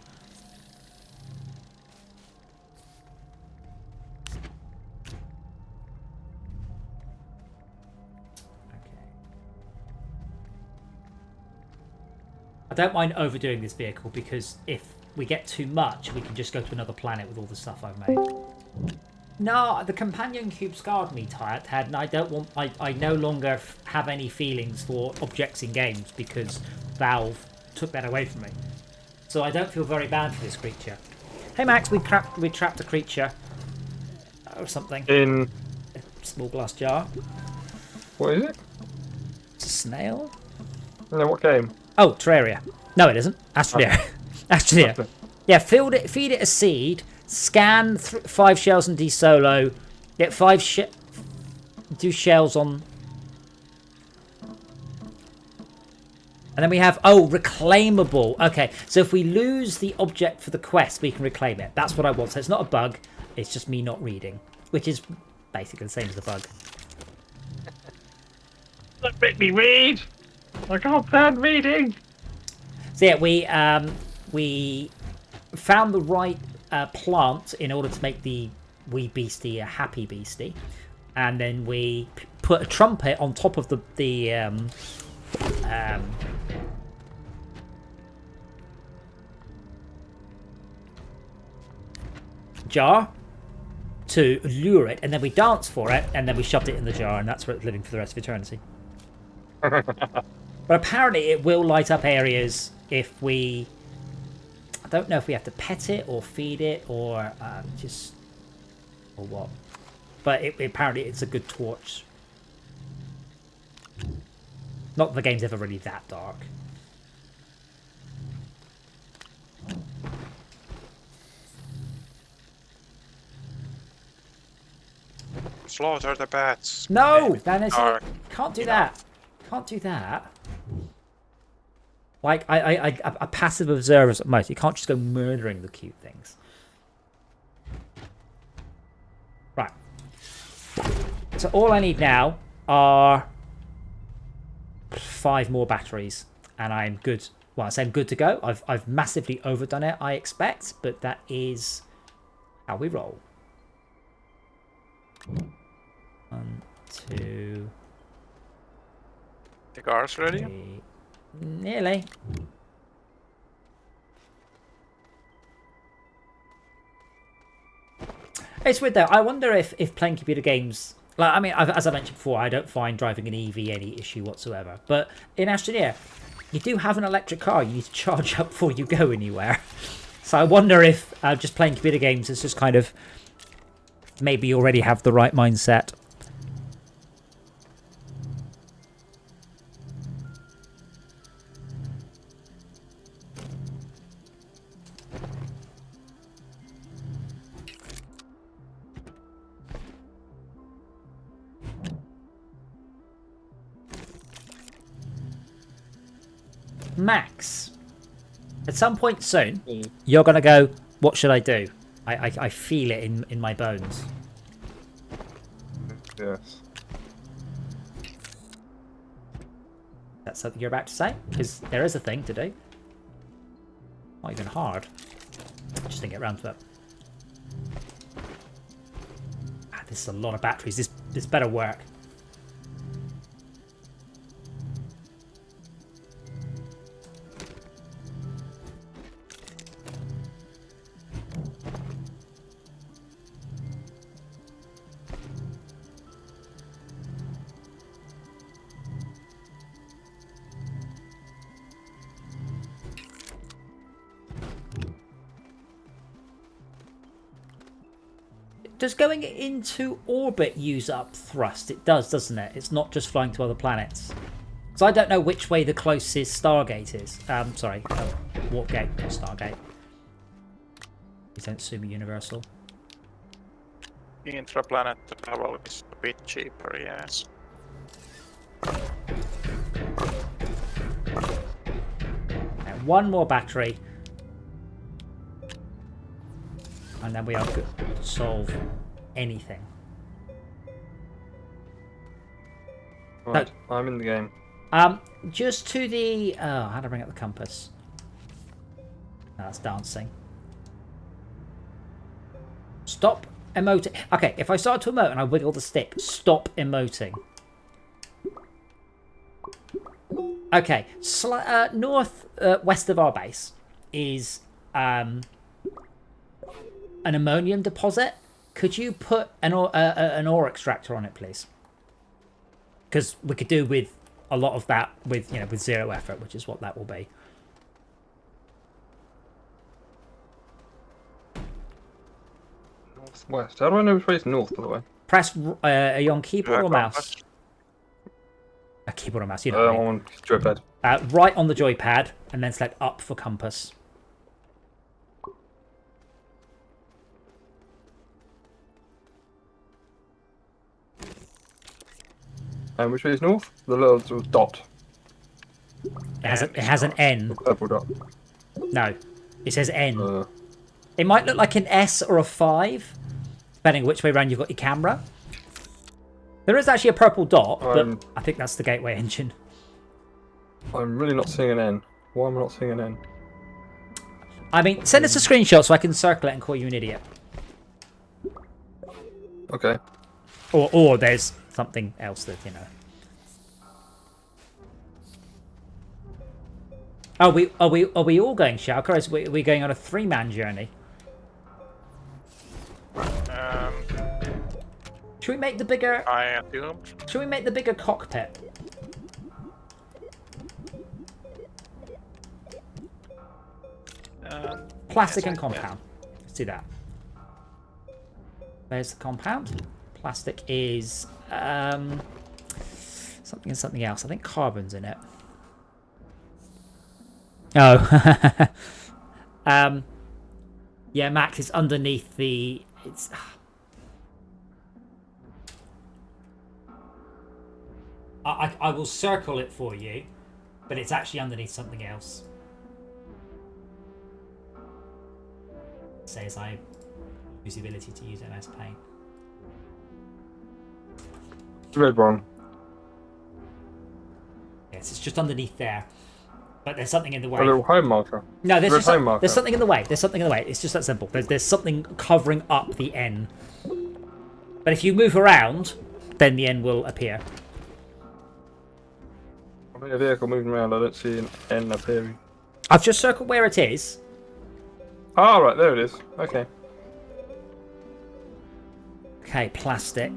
I don't mind overdoing this vehicle because if we get too much, we can just go to another planet with all the stuff I've made. No, the companion cube scarred me, Ted, and I don't want. I no longer have any feelings for objects in games because Valve took that away from me. So I don't feel very bad for this creature. Hey Max, we trapped a creature or something In a small glass jar. what is it? It's a snail. No, what game? Oh, Terraria. No, it isn't. Astroneer. Astroneer. Yeah, feed it a seed. Scan 5 shells and de-solo. Get 5 do shells on. And then we have, reclaimable. Okay, so if we lose the object for the quest, we can reclaim it. That's what I want. So it's not a bug. It's just me not reading, which is basically the same as a bug. Don't make me read. I can't stand reading. So yeah, we found the right plant in order to make the wee beastie a happy beastie, and then we put a trumpet on top of the jar to lure it, and then we danced for it, and then we shoved it in the jar, and that's where it's living for the rest of eternity. But apparently it will light up areas if we... I don't know if we have to pet it or feed it or just... or what. But apparently it's a good torch. Not that the game's ever really that dark. Slaughter the bats. No! Dennis, Dark. can't do that. Can't do that. Like, a passive observer at most. You can't just go murdering the cute things. Right. So all I need now are 5 more batteries. And I'm good. Well, I say I'm good to go. I've massively overdone it, I expect. But that is how we roll. 1, 2... The car's ready? 3. Nearly. It's weird though. I wonder if playing computer games, like, I mean, as I mentioned before, I don't find driving an EV any issue whatsoever. But in Astroneer, you do have an electric car you need to charge up before you go anywhere. So I wonder if just playing computer games is just kind of maybe you already have the right mindset. Max, at some point soon, you're going to go, what should I do? I feel it in my bones. Yes. That's something you're about to say? Because there is a thing to do. Not even hard. Just didn't get around to it. This is a lot of batteries. This better work. Does going into orbit use up thrust? It does, doesn't it? It's not just flying to other planets. So I don't know which way the closest Stargate is. Sorry, warp gate, not Stargate. Please don't sue me, Universal. Intraplanet travel is a bit cheaper, yes. And one more battery. And then we are good to solve anything. Right, I'm in the game. Just to the... Oh, how do I bring up the compass? No, that's dancing. Stop emoting. Okay, if I start to emote and I wiggle the stick, stop emoting. Okay, north west of our base is an ammonium deposit. Could you put an ore extractor on it, please? Because we could do with a lot of that with with 0 effort, which is what that will be. Northwest. How do I know which way is north, by the way? Press. Are you on keyboard or mouse? Compass. A keyboard or mouse? You know. I'm on joypad. Right on the joypad, and then select up for compass. And which way is north? The little sort of dot. It has an N. The purple dot. No, it says N. It might look like an S or a 5, depending which way around you've got your camera. There is actually a purple dot, but I think that's the gateway engine. I'm really not seeing an N. Why am I not seeing an N? I mean, send us a screenshot so I can circle it and call you an idiot. Okay. Or there's something else that, Are we all going, Shalka? Or is we going on a 3-man journey? Should we make the bigger? I assumed. Should we make the bigger cockpit? Plastic yes, and compound. Let's do that. There's the compound. Plastic is something and something else. I think carbon's in it. Oh. Yeah, Max, it's underneath the... I will circle it for you, but it's actually underneath something else. It says I use the ability to use MS Paint. Red one. Yes, it's just underneath there. But there's something in the way. A little home marker. No, there's Red just home marker. there's something in the way. There's something in the way. It's just that simple. There's something covering up the N. But if you move around, then the N will appear. I see a vehicle moving around. I don't see an N appearing. I've just circled where it is. Ah, right, there it is. Okay. Okay, plastic.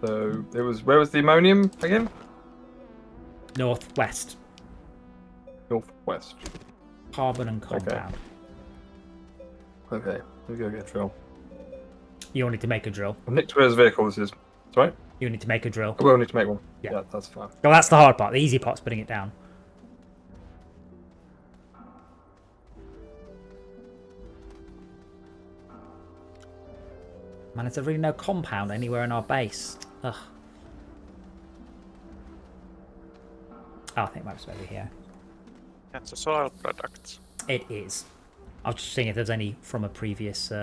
So it was. Where was the ammonium again? Northwest. Northwest. Carbon and compound. Okay. Let me go get a drill. You need to make a drill. Nick's where's vehicle this is. Sorry? You need to make a drill. I will need to make one. Yeah. Yeah, that's fine. Well, that's the hard part. The easy part's putting it down. Man, is there really no compound anywhere in our base? Ugh. Oh, I think it might be over here. That's a soil product. It is. I was just seeing if there's any from a previous...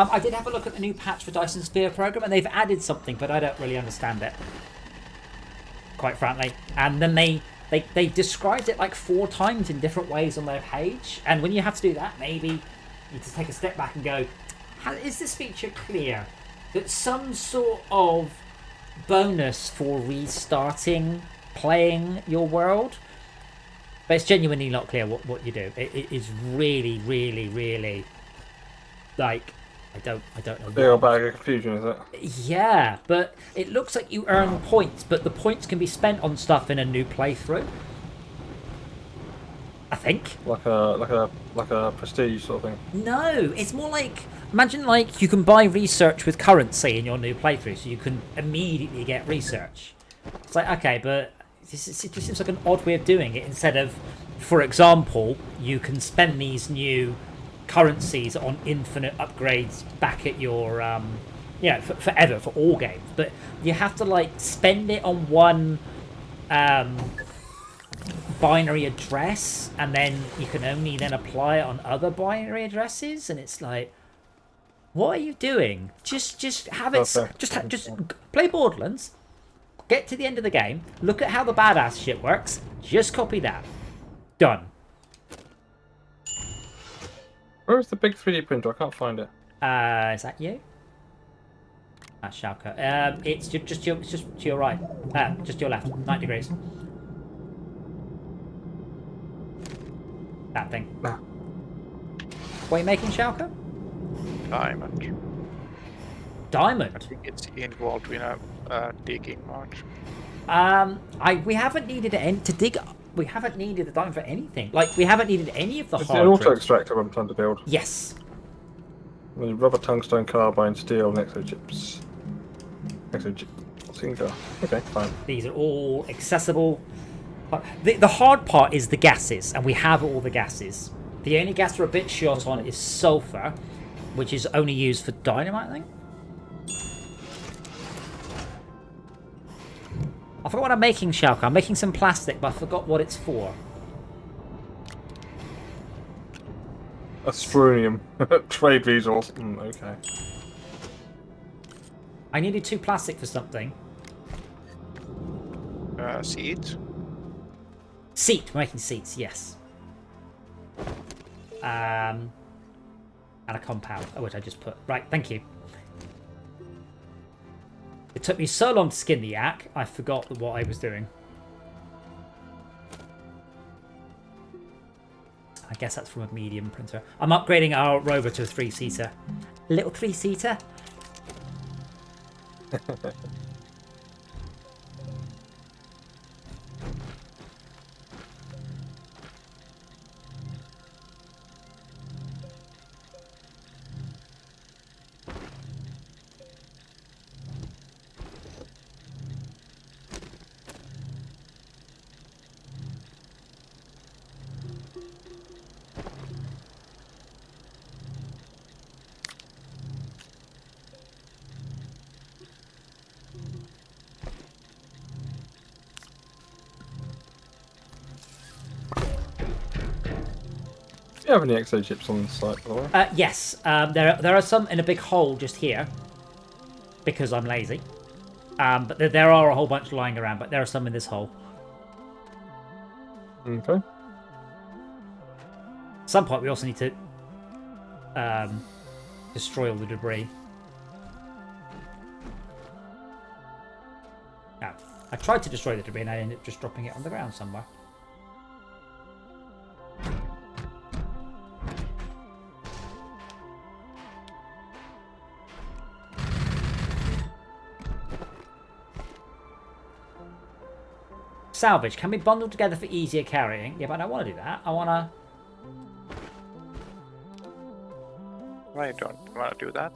I did have a look at the new patch for Dyson Sphere program, and they've added something, but I don't really understand it, quite frankly. And then they described it like 4 times in different ways on their page. And when you have to do that, maybe you need to take a step back and go, is this feature clear? That some sort of bonus for restarting playing your world? But it's genuinely not clear what you do. It is really, really, really like I don't know. Big old bag of confusion, is it? Yeah, but it looks like you earn points, but the points can be spent on stuff in a new playthrough. I think. Like a prestige sort of thing. No, it's more like, imagine like you can buy research with currency in your new playthrough, so you can immediately get research. It's like, okay, but it just seems like an odd way of doing it. Instead of, for example, you can spend these new currencies on infinite upgrades back at your forever for all games, but you have to like spend it on one binary address, and then you can only then apply it on other binary addresses, and it's like, what are you doing? Just have it. Just play Borderlands. Get to the end of the game. Look at how the badass shit works. Just copy that. Done. Where's the big 3D printer? I can't find it. Is that you? That's Schalke. It's just to your right. Just to your left. 90 degrees. That thing. Ah. What are you making, Schalke? Diamond. Diamond. I think it's involved in a digging mod. We haven't needed it to dig. We haven't needed the diamond for anything. Like, we haven't needed any of the It's hard an auto drills. extractor I'm trying to build. Yes. With rubber, tungsten, carbine, steel, and exochips. Single. Okay, fine. These are all accessible. The hard part is the gases, and we have all the gases. The only gas we're a bit short on is sulfur, which is only used for dynamite, I think. I forgot what I'm making, Schalke. I'm making some plastic, but I forgot what it's for. Astroneer. Trade resource. Okay. I needed 2 plastic for something. Seeds. Seat. We're making seats, yes. And a compound, which I just put. Right, thank you. It took me so long to skin the yak, I forgot what I was doing. I guess that's from a medium printer. I'm upgrading our rover to a 3-seater. Little 3-seater. Do you have any exo chips on the site, by the way? Yes, there are some in a big hole just here, because I'm lazy. But there are a whole bunch lying around, but there are some in this hole. Okay. At some point, we also need to destroy all the debris. Now, I tried to destroy the debris, and I ended up just dropping it on the ground somewhere. Salvage can be bundled together for easier carrying. Yeah, but I don't want to do that. I want to... I don't want to do that.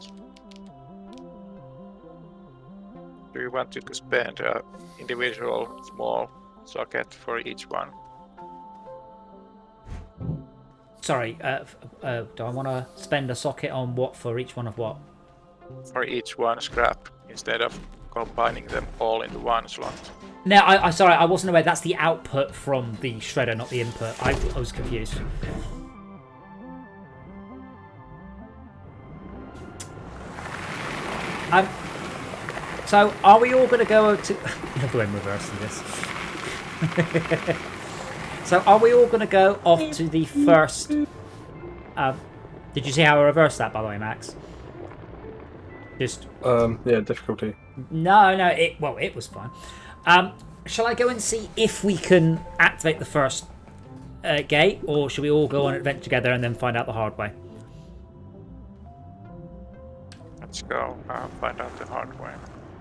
Do you want to spend an individual small socket for each one? Sorry, do I want to spend a socket on what for each one of what? For each one scrap, instead of combining them all into one slot. No, I sorry, I wasn't aware. That's the output from the shredder, not the input. I was confused. So are we all going to go to... I love the way I'm reversing this. So are we all going to go off to the first... did you see how I reversed that, by the way, Max? Just... Yeah, difficulty. No, it was fine. Shall I go and see if we can activate the first gate, or should we all go on an adventure together and then find out the hard way? go find out the hard way.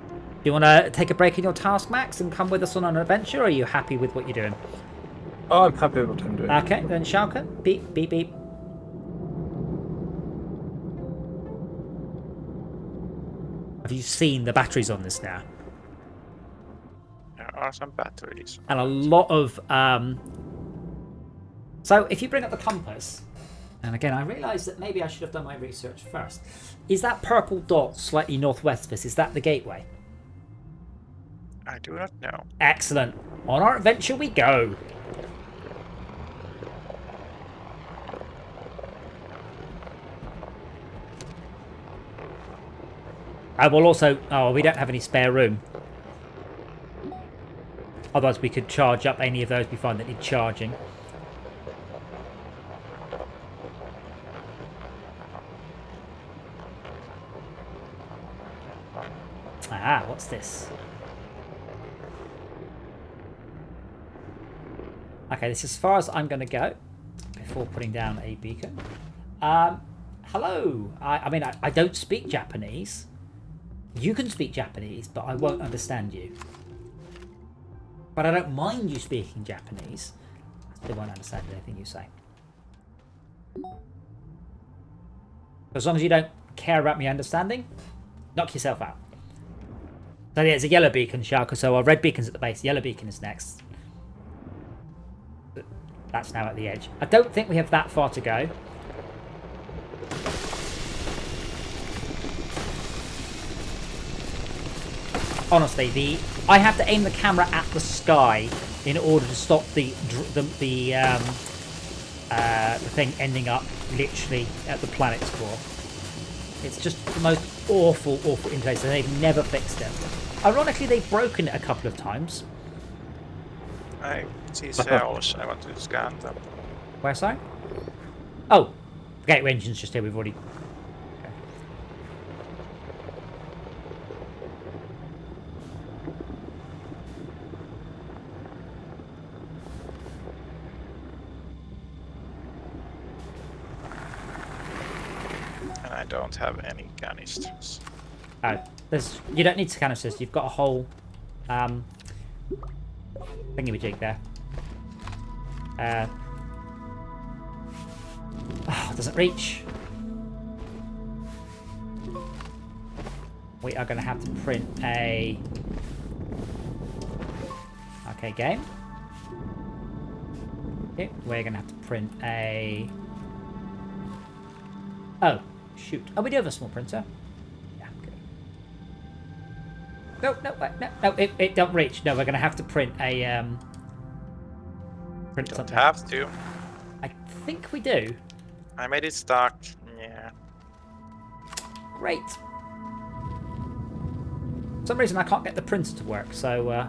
Do you want to take a break in your task, Max, and come with us on an adventure, or are you happy with what you're doing? Oh, I'm happy with what I'm doing. Okay, then Schalke, beep, beep, beep. Have you seen the batteries on this now? There are some batteries. And a lot of... So, if you bring up the compass, and again, I realise that maybe I should have done my research first. Is that purple dot slightly northwest of us? Is that the gateway? I do not know. Excellent. On our adventure we go. I will also... Oh, we don't have any spare room. Otherwise we could charge up any of those we find that need charging. Ah, what's this? Okay, this is as far as I'm going to go before putting down a beacon. Hello. I mean, I don't speak Japanese. You can speak Japanese, but I won't understand you. But I don't mind you speaking Japanese. I still won't understand anything you say. As long as you don't care about me understanding, knock yourself out. So yeah, it's a yellow beacon, Schalke. So our red beacon's at the base. Yellow beacon is next. That's now at the edge. I don't think we have that far to go. Honestly, I have to aim the camera at the sky in order to stop the thing ending up literally at the planet's core. It's just the most awful interface, and they've never fixed it. Ironically, they've broken it a couple of times. I see cells. I want to scan them. Where, sorry? Oh, gateway engine's just here. We've already... Okay. And I don't have any canisters. Oh, you don't need canisters. You've got a whole thingy-majig there. Oh, doesn't reach. We are going to have to print a... Okay, game. Okay, we're going to have to print a... Oh, shoot. Oh, we do have a small printer. Yeah, good. No, it don't reach. No, we're going to have to print a... print Don't something. have to. I think we do. I made it stuck. Yeah. Great. For some reason I can't get the printer to work, so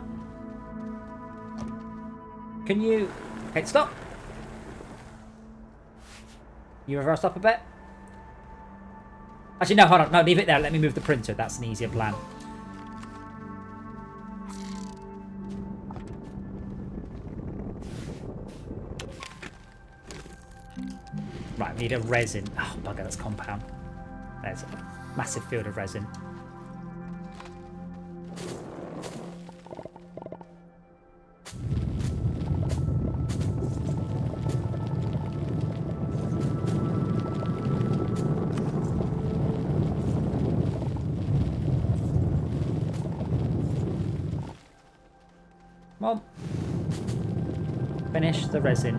can you... Okay, stop. You reverse up a bit. Actually, no, hold on. No, leave it there. Let me move the printer. That's an easier plan. Right, we need a resin. Oh, bugger, that's compound. There's a massive field of resin. Come on. Finish the resin.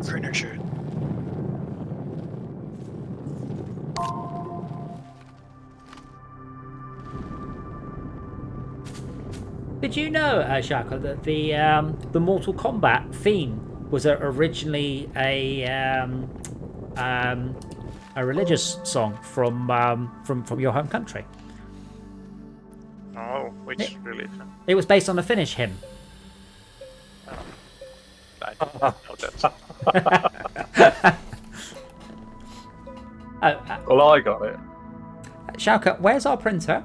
Finish it. Did you know, Shaka, that the Mortal Kombat theme was originally a religious song from your home country? Oh, which religion? It was based on a Finnish hymn. I didn't know that. Well, I got it. Shaukat, where's our printer?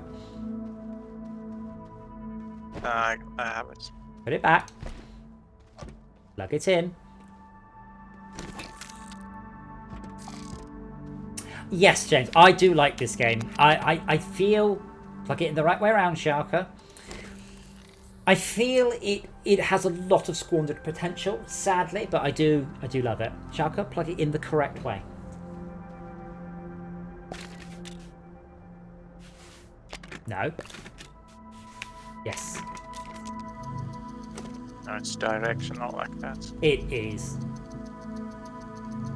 I have it. Put it back. Plug it in. Yes, James, I do like this game. I feel, plug it in the right way around, Sharka. I feel it has a lot of squandered potential, sadly, but I do love it. Sharka, plug it in the correct way. No. Yes. No, it's directional like that. It is.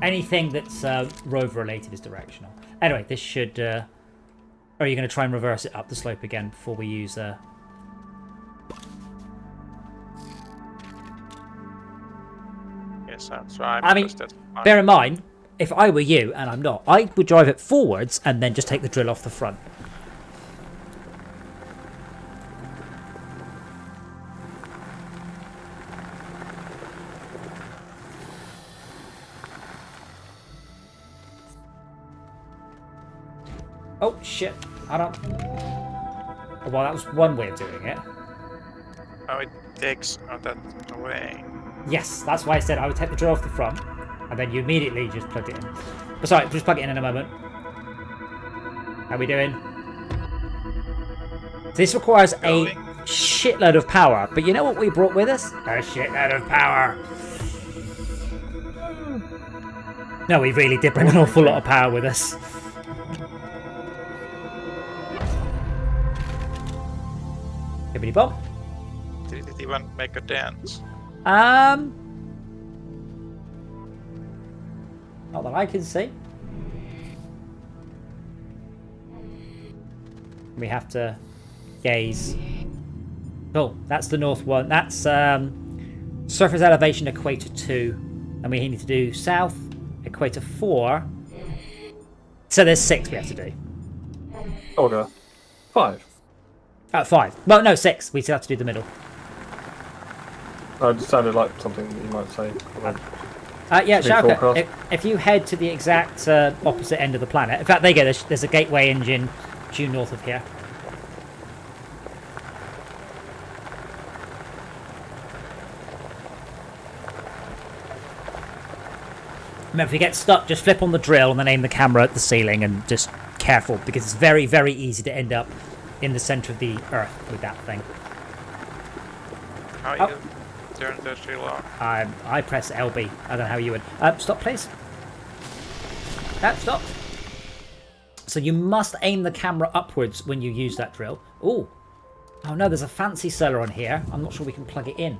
Anything that's rover related is directional. Anyway, this should... are you going to try and reverse it up the slope again before we use... Yes, I'll try. I mean, bear in mind, if I were you, and I'm not, I would drive it forwards and then just take the drill off the front. Oh, shit. I don't... Well, that was one way of doing it. Oh, it takes that away. Yes, that's why I said I would take the drill off the front, and then you immediately just plug it in. But sorry, just plug it in a moment. How we doing? This requires a shitload of power, but you know what we brought with us? A shitload of power. No, we really did bring an awful lot of power with us. Hibbity bop. Did it even make a dance? Not that I can see. We have to gaze. Cool, that's the north one. That's surface elevation equator 2. And we need to do south equator 4. So there's 6 we have to do. Okay. 5. 5. Well, no, 6. We still have to do the middle. Oh, it sounded like something that you might say. Yeah, Speed Sharka, forecast. if you head to the exact opposite end of the planet. In fact, there you go. There's a gateway engine due north of here. Remember, if you get stuck, just flip on the drill and then aim the camera at the ceiling and just careful, because it's very, very easy to end up in the center of the Earth with that thing. How Oh. you turn the drill off? I press LB. I don't know how you would. Stop, please. Stop. So you must aim the camera upwards when you use that drill. Ooh. Oh no, there's a fancy solar on here. I'm not sure we can plug it in.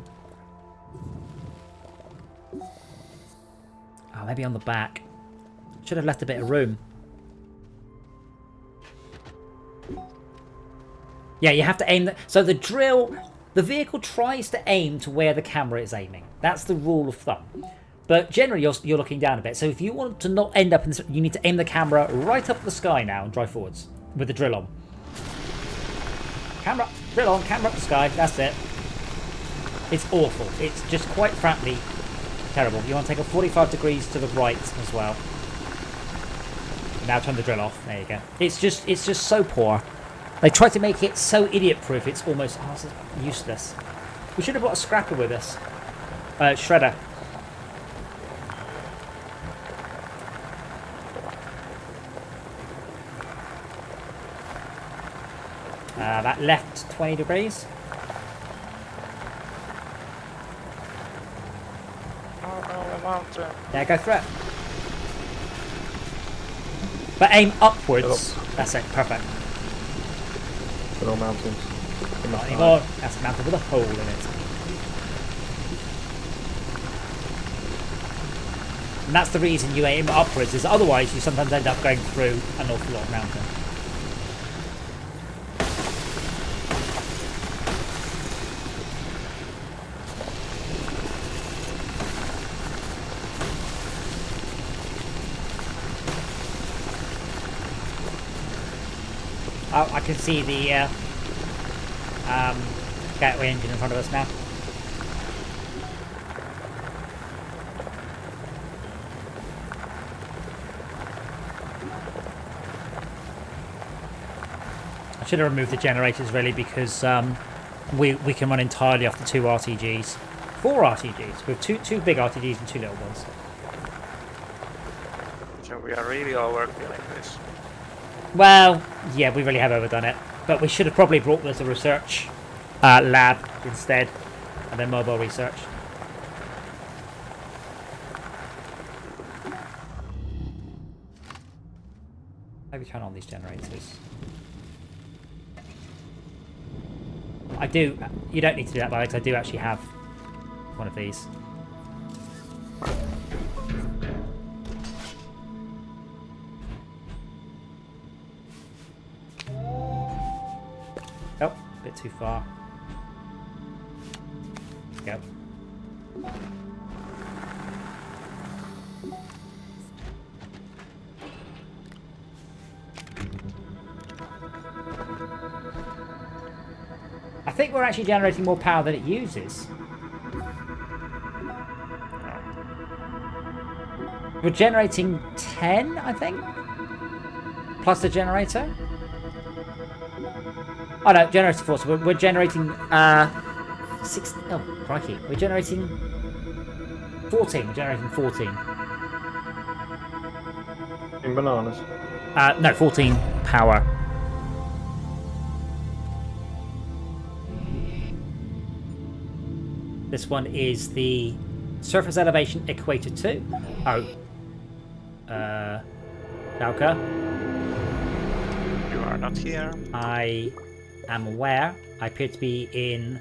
Oh, maybe on the back. Should have left a bit of room. Yeah, you have to aim so the drill, the vehicle tries to aim to where the camera is aiming. That's the rule of thumb. But generally, you're looking down a bit. So if you want to not end up in this, you need to aim the camera right up the sky now and drive forwards with the drill on. Camera, drill on, camera up the sky. That's it. It's awful. It's just quite frankly terrible. You want to take a 45 degrees to the right as well. Now turn the drill off. There you go. It's just so poor. They try to make it so idiot-proof. It's almost useless. We should have brought a scrapper with us. Shredder. That left 20 degrees. Oh no, a mountain. Yeah, go through it. But aim upwards. That's it, perfect. Good old mountains. Not anymore. That's a mountain with a hole in it. And that's the reason you aim upwards, is otherwise you sometimes end up going through an awful lot of mountain. Oh, I can see the gateway engine in front of us now. I should have removed the generators really, because we can run entirely off the 2 RTGs. 4 RTGs, with two big RTGs and 2 little ones. So We are really overkilling this. Well, yeah, we really have overdone it. But we should have probably brought this a research lab instead, and then mobile research. Maybe turn on these generators. I do. You don't need to do that, Alex. I do actually have one of these. Oh, a bit too far. Go. I think we're actually generating more power than it uses. We're generating 10, I think? Plus the generator? Oh no, generator 4, so we're generating 6. Oh, crikey. We're generating 14. We're generating 14. In bananas. No, 14 power. This one is the surface elevation equator 2. Oh. Valka, You are not here. I am aware. I appear to be in...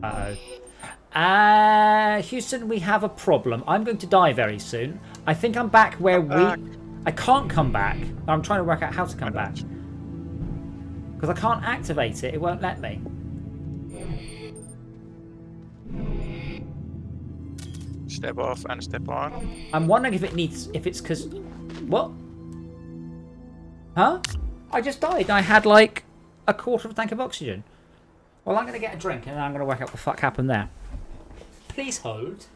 Uh-oh. Houston, we have a problem. I'm going to die very soon. I think I'm back where Back. I can't come back. I'm trying to work out how to come Why back. not? Because I can't activate it. It won't let me. Step off and step on. I'm wondering if it's because... What? Huh? I just died. I had like a quarter of a tank of oxygen. Well, I'm going to get a drink and then I'm going to work out what the fuck happened there. Please hold.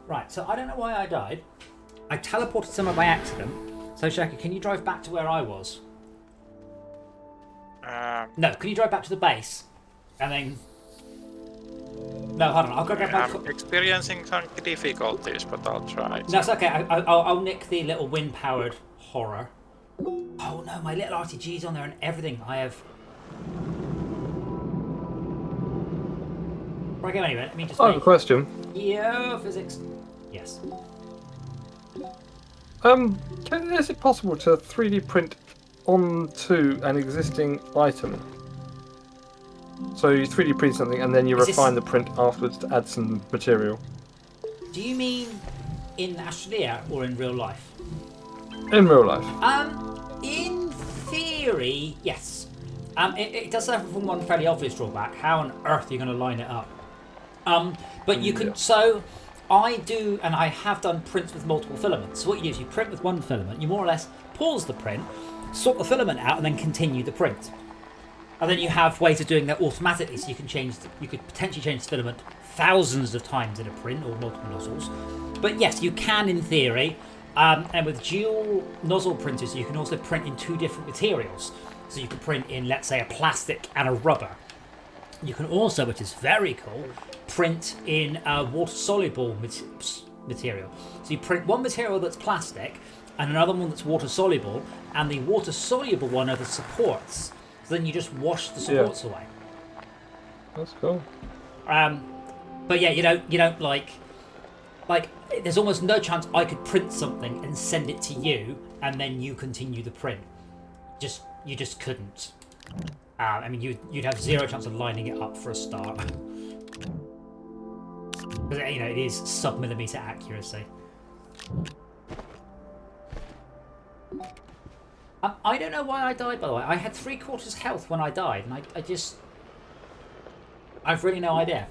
Right, so I don't know why I died. I teleported somewhere by accident. So, Shaka, can you drive back to where I was? No, can you drive back to the base? And then... No, hold on, I'll go grab my... I'm experiencing some difficulties, but I'll try. No, it's okay. I'll nick the little wind-powered horror. Oh no, my little RTG's on there and everything. I have... Right, go anyway. Let me just I have a question. Geophysics. Yes. Is it possible to 3D print onto an existing item? So you 3D print something and then you refine the print afterwards to add some material. Do you mean in Astroneer or in real life? In real life. In theory, yes. It does have one fairly obvious drawback. How on earth are you going to line it up? But you could, so I do, and I have done prints with multiple filaments. So what you do is you print with one filament, you more or less pause the print, sort the filament out, and then continue the print. And then you have ways of doing that automatically, so you can you could potentially change the filament thousands of times in a print or multiple nozzles. But yes, you can in theory. And with dual nozzle printers, you can also print in 2 different materials. So you can print in, let's say, a plastic and a rubber. You can also, which is very cool, print in a water-soluble material. So you print one material that's plastic and another one that's water-soluble, and the water-soluble one are the supports. So then you just wash the supports away. That's cool. But yeah, you don't like there's almost no chance I could print something and send it to you and then you continue the print. You just couldn't. I mean, you'd have 0 chance of lining it up for a start. But it is sub-millimeter accuracy. I don't know why I died, by the way. I had 3/4 health when I died, and I've really no idea.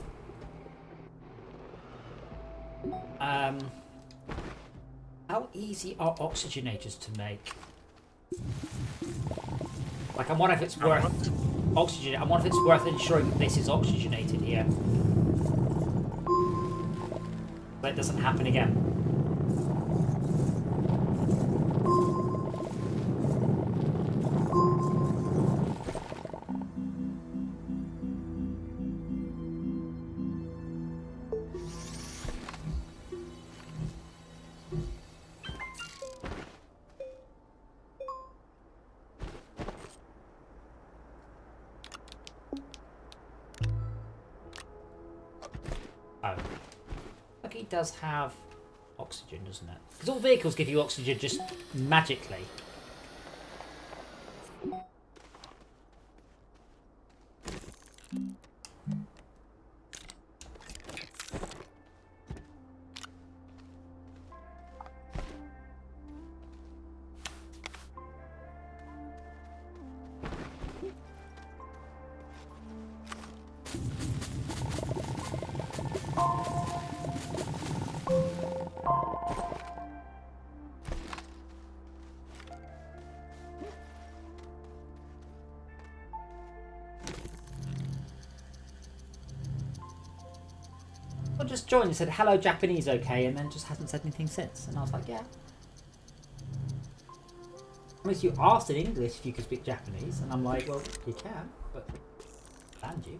How easy are oxygenators to make? Like, I wonder if it's worth oxygen. I wonder if it's worth ensuring that this is oxygenated here. That doesn't happen again. It does have oxygen, doesn't it? Because all vehicles give you oxygen just magically. Just joined and said hello Japanese okay, and then just hasn't said anything since, and I was like, yeah. I mean, you asked in English if you could speak Japanese, and I'm like, well, you can, but banned you.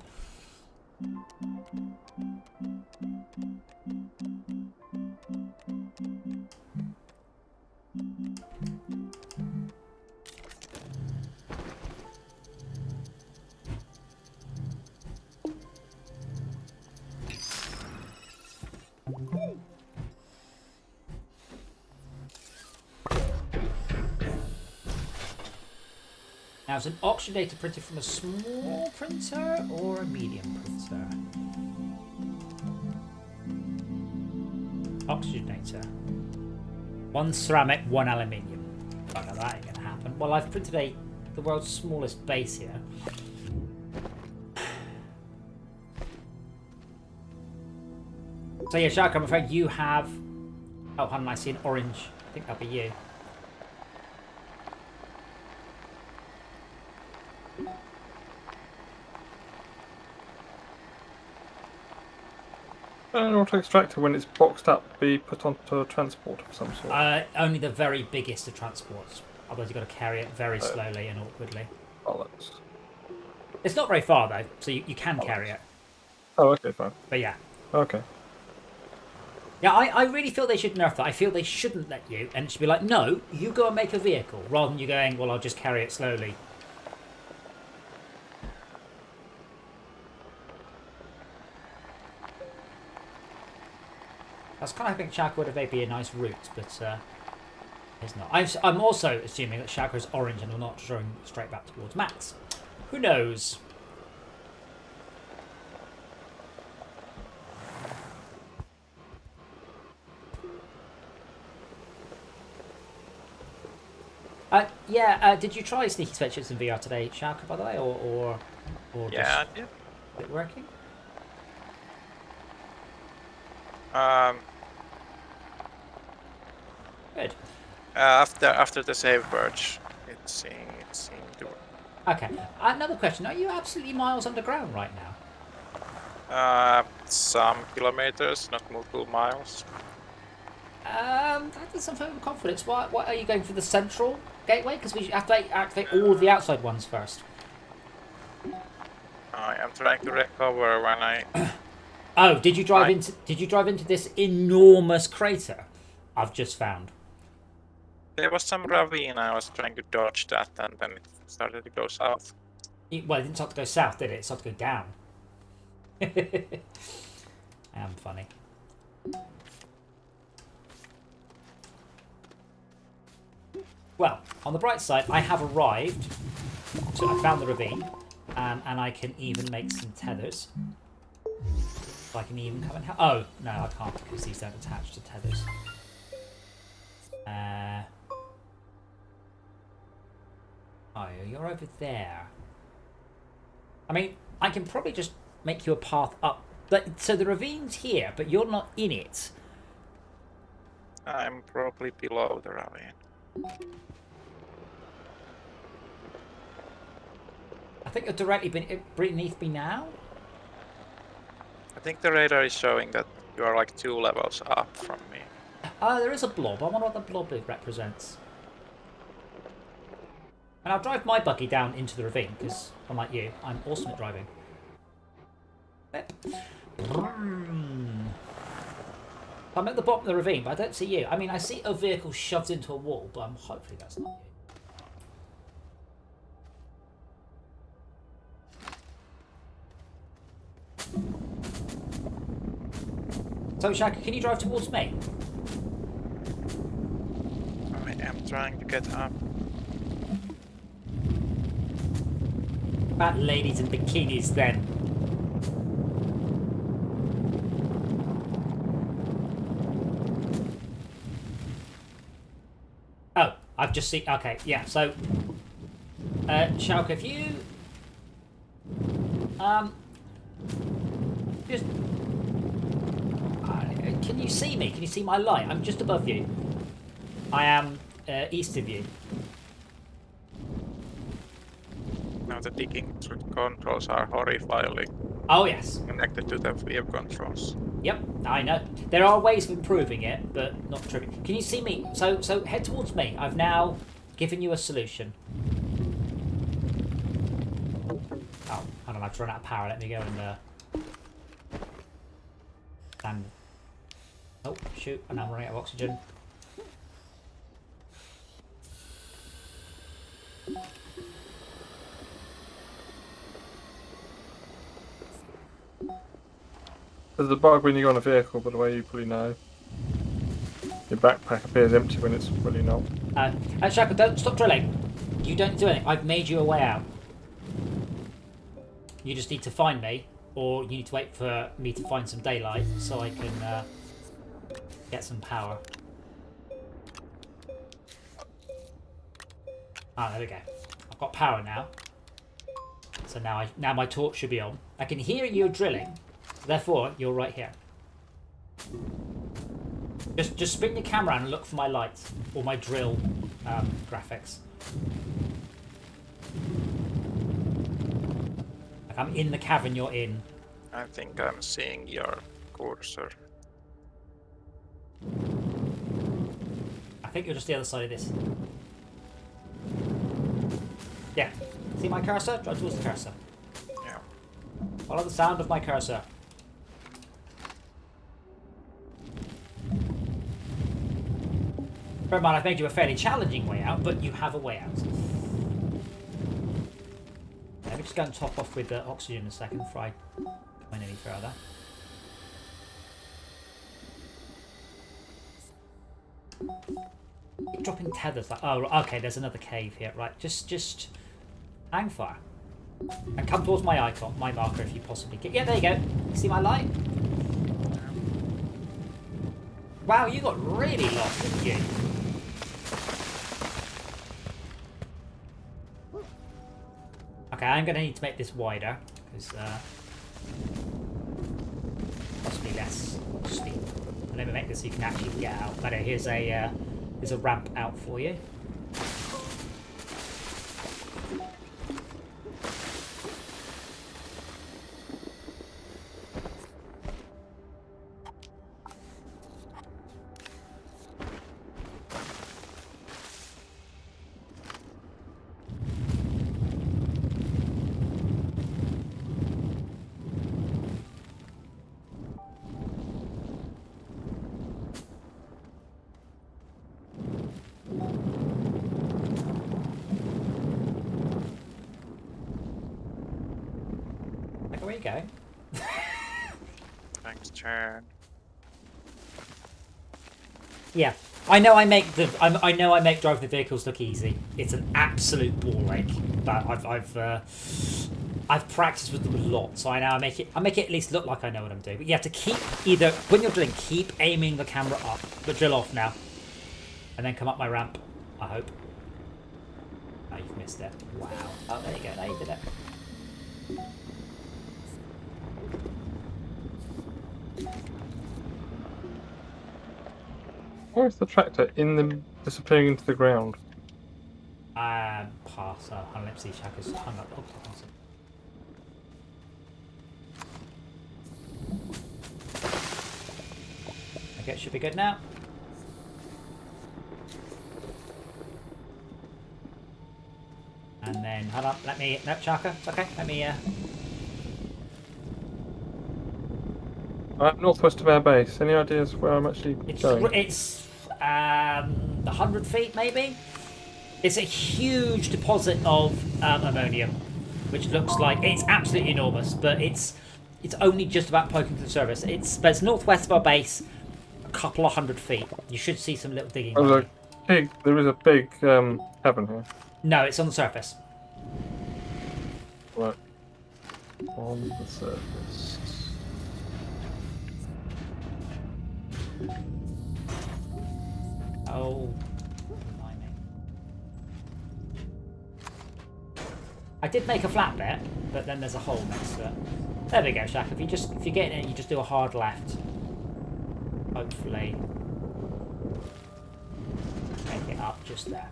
Now, is an oxygenator printed from a small printer or a medium printer? Oxygenator. 1 ceramic, 1 aluminium. Oh no, that ain't gonna happen. Well, I've printed the world's smallest base here. So yeah, Shark, I'm afraid you have... Oh, hold on, I see an orange. I think that'll be you. An auto extractor, when it's boxed up, be put onto a transport of some sort? Only the very biggest of transports. Otherwise, you've got to carry it very slowly and awkwardly. Bollocks. It's not very far though, so you can carry it. Oh, okay, fine. But yeah. Okay. Yeah, I really feel they should nerf that. I feel they shouldn't let you, and it should be like, no, you go and make a vehicle, rather than you going, well, I'll just carry it slowly. I was kind of hoping Shaka would have maybe a nice route, but it's not. I'm also assuming that Shaka is orange and will not drone straight back towards Max. Who knows? Yeah, did you try Sneaky Sweatshirts in VR today, Shaka, by the way, or Yeah, just, I did. is it working? Good. After the save purge, it seemed to work. Okay. Another question: are you absolutely miles underground right now? Some kilometers, not multiple miles. That doesn't feel confidence. Why are you going for the central gateway? Because we have to activate all of the outside ones first. I am trying to recover when I. Oh, did you drive into this enormous crater I've just found? There was some ravine. I was trying to dodge that, and then it started to go south. Well, it didn't start to go south, did it? It started to go down. I am funny. Well, on the bright side, I have arrived. So I found the ravine, and I can even make some tethers. So I can even come and help. Oh, no, I can't because these don't attach to tethers. Oh, you're over there. I mean, I can probably just make you a path up. But so the ravine's here, but you're not in it. I'm probably below the ravine. I think you're directly beneath me now. I think the radar is showing that you are like 2 levels up from me. There is a blob. I wonder what the blob represents. And I'll drive my buggy down into the ravine, because, unlike you, I'm awesome at driving. I'm at the bottom of the ravine, but I don't see you. I mean, I see a vehicle shoved into a wall, but hopefully that's not you. So, Shaka, can you drive towards me? I am trying to get up. About ladies in bikinis, then. Oh, I've just seen. Okay, yeah. So, Shaka, if you just can you see me? Can you see my light? I'm just above you. I am east of you. Now the digging controls are horrifyingly Oh yes. connected to the wheel controls. Yep, I know. There are ways of improving it, but not trivial. Can you see me? So head towards me. I've now given you a solution. Oh, hold on, I've run out of power. Let me go and stand. Oh, shoot, and I'm running out of oxygen. There's a bug when you go on a vehicle, by the way, you probably know. Your backpack appears empty when it's really not. Shaka, don't stop drilling. You don't do anything. I've made you a way out. You just need to find me, or you need to wait for me to find some daylight so I can get some power. Ah, there we go. I've got power now. So now my torch should be on. I can hear you drilling. Therefore, you're right here. Just spin your camera around and look for my lights or my drill graphics. Like I'm in the cavern you're in. I think I'm seeing your cursor? I think you're just the other side of this. Yeah. See my cursor? Drive towards the cursor. Yeah. Follow the sound of my cursor. Bear in mind, I've made you a fairly challenging way out, but you have a way out. Let me just go and top off with the oxygen in a second before I go any further. Keep dropping tethers. Oh, okay. There's another cave here. Right. Just hang fire and come towards my icon, my marker, if you possibly can. Yeah, there you go. You see my light? Wow, you got really lost, didn't you? Okay, I'm going to need to make this wider because possibly less steep. And let me make this so you can actually get out. But here's a ramp out for you. Where you going? Thanks, turn. Yeah, I know I make I know I make driving the vehicles look easy. It's an absolute ball ache, but I've practiced with them a lot, so I now make it at least look like I know what I'm doing. But you have to keep either when you're drilling, keep aiming the camera up, but drill off now, and then come up my ramp. I hope. Oh, you've missed it. Wow. Oh, there you go. Now you did it. Where is the tractor disappearing into the ground? Pass. Oh, let's see. Shaka's hung up. Oh, awesome. Okay, it should be good now. And then, hold on, let me, no, Chaka, it's okay, let me, Northwest of our base. Any ideas where I'm actually going? it's 100 feet maybe? It's a huge deposit of ammonium, which looks like, it's absolutely enormous, but it's only just about poking to the surface. But it's northwest of our base, a couple of 100 feet. You should see some little digging. There is a big cavern here. No, it's on the surface. Right. On the surface. Oh, blimey. I did make a flat bit, but then there's a hole next to it. There we go, Shaq. If you get in it, you just do a hard left. Hopefully, make it up just there.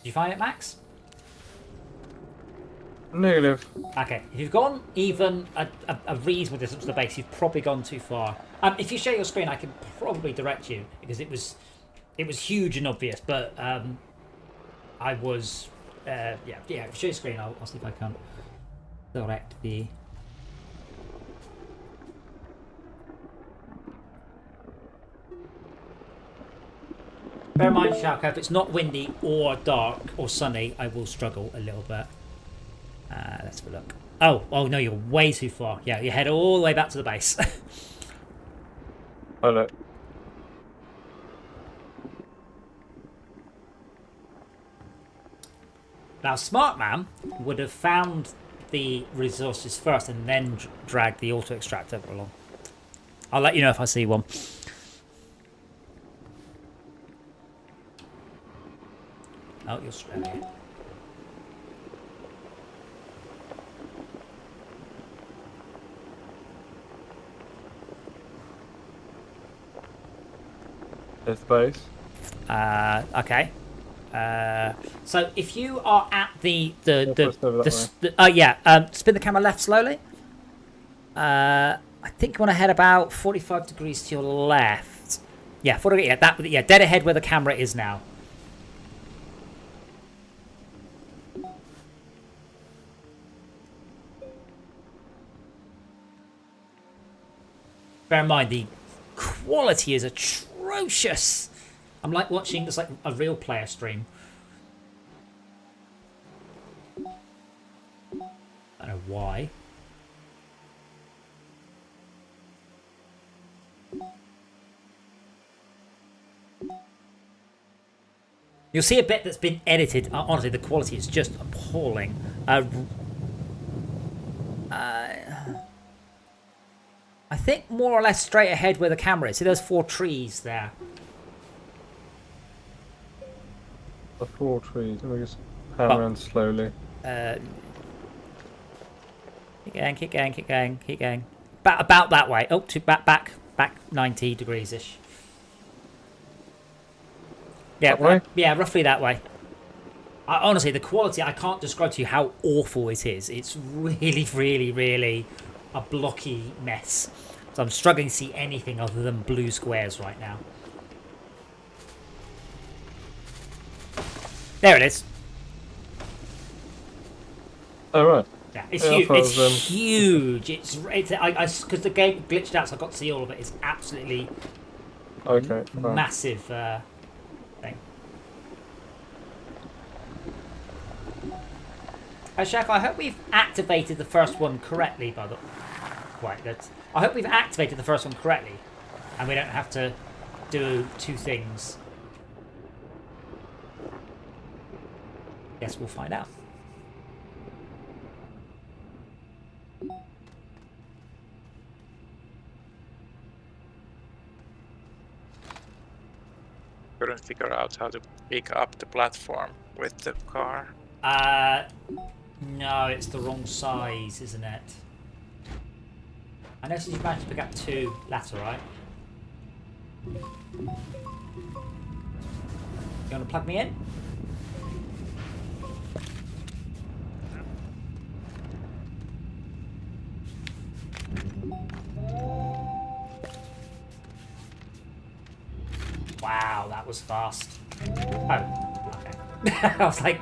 Did you find it, Max? Negative. Okay, if you've gone even a reasonable distance to the base, you've probably gone too far. If you share your screen, I can probably direct you because it was huge and obvious. But I was yeah. If you share your screen, I'll see if I can direct the. Bear in mind, Sharko, if it's not windy or dark or sunny, I will struggle a little bit. Let's have a look. Oh no, you're way too far. Yeah, you head all the way back to the base. Oh look. Now, Smart Man would have found the resources first and then dragged the auto extractor along. I'll let you know if I see one. Oh, you're straight here. It's the base. Okay. So if you are at Northwest over that spin the camera left slowly. I think you want to head about 45 degrees to your left. Yeah, dead ahead where the camera is now. Bear in mind, the quality is atrocious. I'm like watching just like a real player stream. I don't know why. You'll see a bit that's been edited. Honestly, the quality is just appalling. I think more or less straight ahead where the camera is. See those 4 trees there? The 4 trees. Let me just pan around slowly. Keep going. About that way. Oh, back 90 degrees ish. Yeah, That way? Yeah, roughly that way. Honestly, the quality, I can't describe to you how awful it is. It's really, really, really a blocky mess. So I'm struggling to see anything other than blue squares right now. There it is. Oh, right. Yeah, it's Yeah, I huge. thought it It's was, huge. It's because the game glitched out, so I got to see all of it. It's absolutely Okay. Fine. massive thing. Shaq, I hope we've activated the first one correctly. By the I hope we've activated the first one correctly, and we don't have to do 2 things. Guess we'll find out. Couldn't figure out how to pick up the platform with the car. No, it's the wrong size, isn't it? I noticed you managed to pick up 2 laterite. You want to plug me in? Wow, that was fast. Oh, okay. I was like...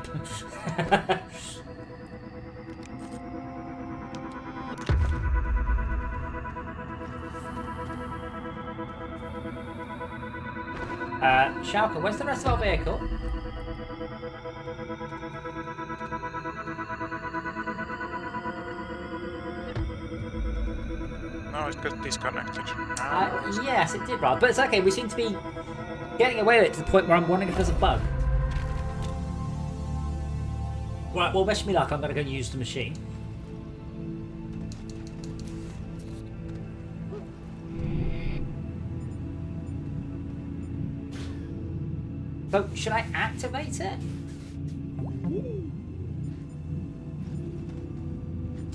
Shalka, where's the rest of our vehicle? No, it got disconnected. Yes, it did, Brad. But it's okay. We seem to be getting away with it to the point where I'm wondering if there's a bug. Right, well, wish me luck. I'm going to go use the machine. So, should I activate it?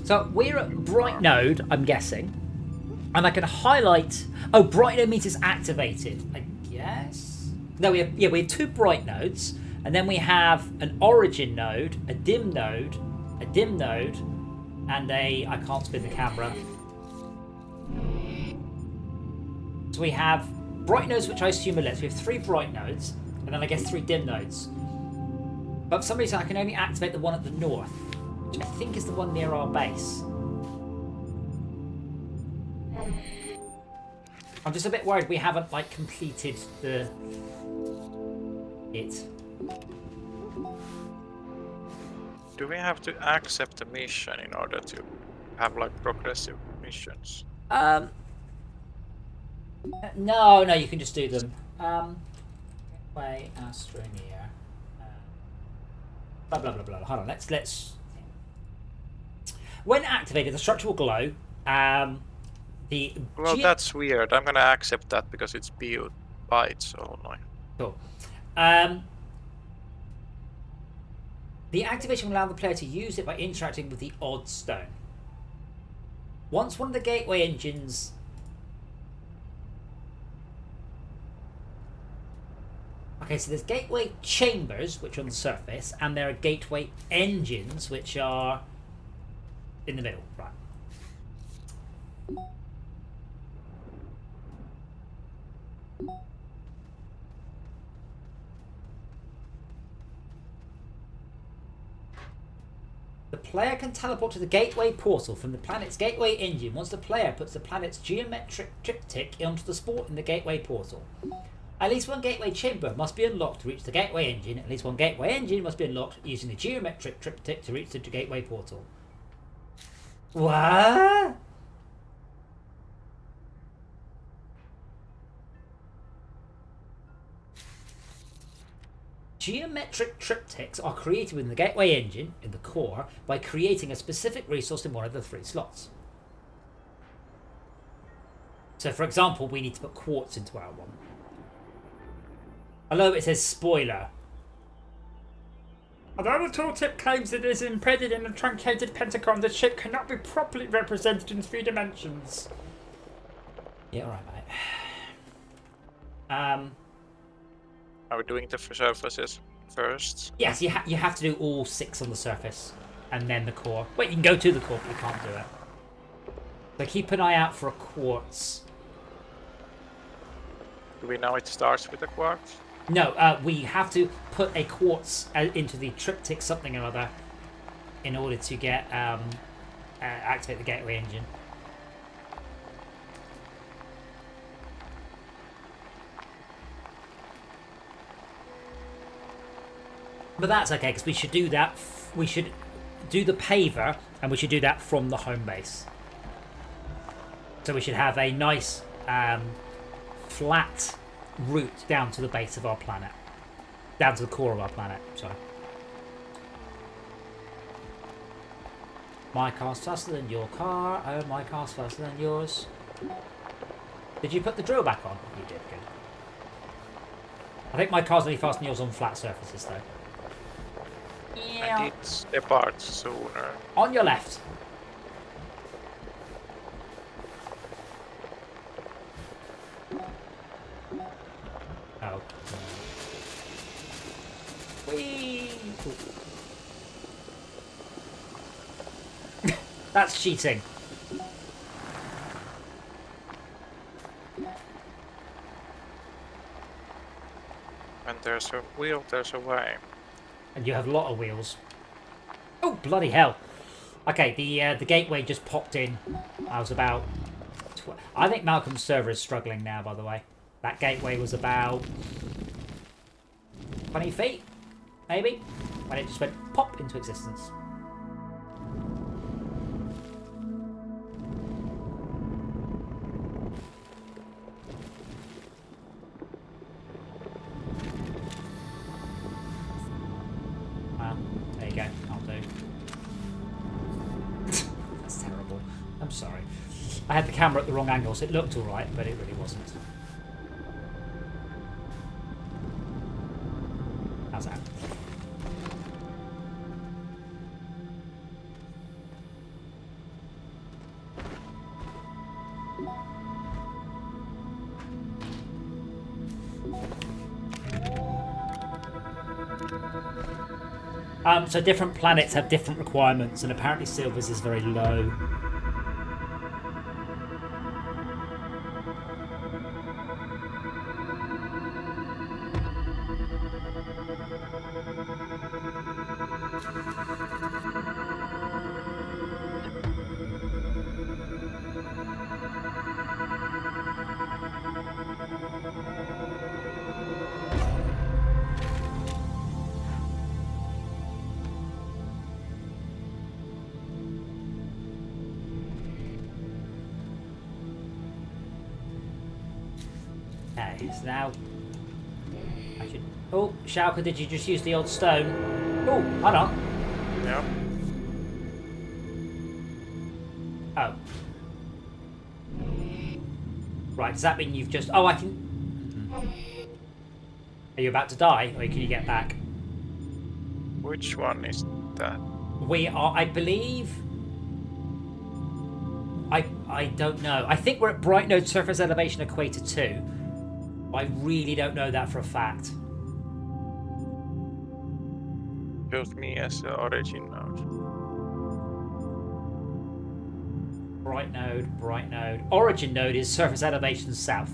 So, we're at Bright Node, I'm guessing. And I can highlight... Oh, Bright Node means it's activated, I guess? No, we have 2 Bright Nodes. And then we have an Origin node, a Dim node, and I can't spin the camera. So we have Bright Nodes, which I assume are lit. So we have 3 Bright Nodes. And then I guess 3 dim nodes. But for some reason I can only activate the one at the north, which I think is the one near our base. I'm just a bit worried we haven't like completed it. Do we have to accept the mission in order to have like progressive missions? No, you can just do them. Way Astroneer. Blah blah blah blah. Hold on, let's. When activated, the structure will glow. Well, that's weird. I'm gonna accept that because it's bytes only. Cool. The activation will allow the player to use it by interacting with the odd stone. Once one of the gateway engines Okay, so there's gateway chambers, which are on the surface, and there are gateway engines, which are in the middle. Right. The player can teleport to the gateway portal from the planet's gateway engine once the player puts the planet's geometric triptych onto the spot in the gateway portal. At least one gateway chamber must be unlocked to reach the gateway engine. At least one gateway engine must be unlocked using the geometric triptych to reach the gateway portal. What? Geometric triptychs are created within the gateway engine, in the core, by creating a specific resource in one of the 3 slots. So, for example, we need to put quartz into our one. Although it says spoiler. Although the tooltip claims it is embedded in a truncated pentagon, the shape cannot be properly represented in 3 dimensions. Yeah, alright, mate. Are we doing the surfaces first? Yes, you have to do all 6 on the surface, and then the core. Wait, you can go to the core, but you can't do it. So keep an eye out for a quartz. Do we know it starts with a quartz? No, we have to put a quartz into the triptych something or other in order to get activate the gateway engine. But that's okay, because we should do that. We should do the paver, and we should do that from the home base. So we should have a nice flat route down to the base of our planet. Down to the core of our planet, sorry. My car's faster than your car. Oh, my car's faster than yours. Did you put the drill back on? You did, good. I think my car's really faster than yours on flat surfaces, though. Yeah. I did step out sooner. On your left. Oh. Whee! That's cheating. When there's a wheel, there's a way. And you have a lot of wheels. Oh, bloody hell. Okay, the gateway just popped in. I was about... I think Malcolm's server is struggling now, by the way. That gateway was about 20 feet, maybe, when it just went pop into existence. Well, there you go. I'll do. That's terrible. I'm sorry. I had the camera at the wrong angle, so it looked alright, but it really wasn't. How's that? So different planets have different requirements, and apparently Silver's is very low. Okay, so now I should... Oh, Shauka, did you just use the old stone? Oh, hold on. Yeah. Oh. Right, does that mean you've just... Oh, I can... Are you about to die, or can you get back? Which one is that? We are, I believe... I don't know. I think we're at Bright Node Surface Elevation Equator 2. I really don't know that for a fact. built me as the origin node. Bright node. Origin node is surface elevation south.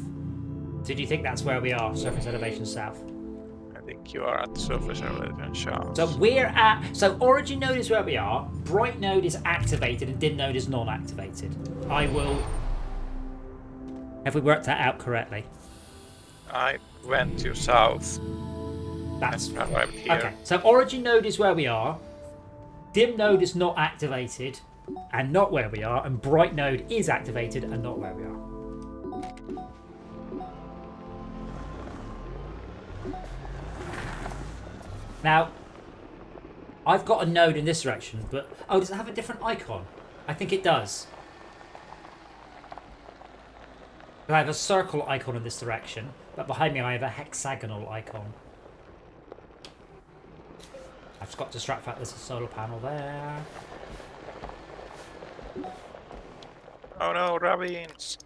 So do you think that's where we are? Surface elevation south. I think you are at the surface elevation shaft. So we're at. So origin node is where we are. Bright node is activated, and dim node is non-activated. I will. Have we worked that out correctly? I went to south. That's and arrived here. okay. So origin node is where we are. Dim node is not activated, and not where we are. And bright node is activated, and not where we are. Now, I've got a node in this direction, but oh, does it have a different icon? I think it does. I have a circle icon in this direction, but behind me I have a hexagonal icon. I've just got to distract the fact there's a solar panel there. Oh no, ravines!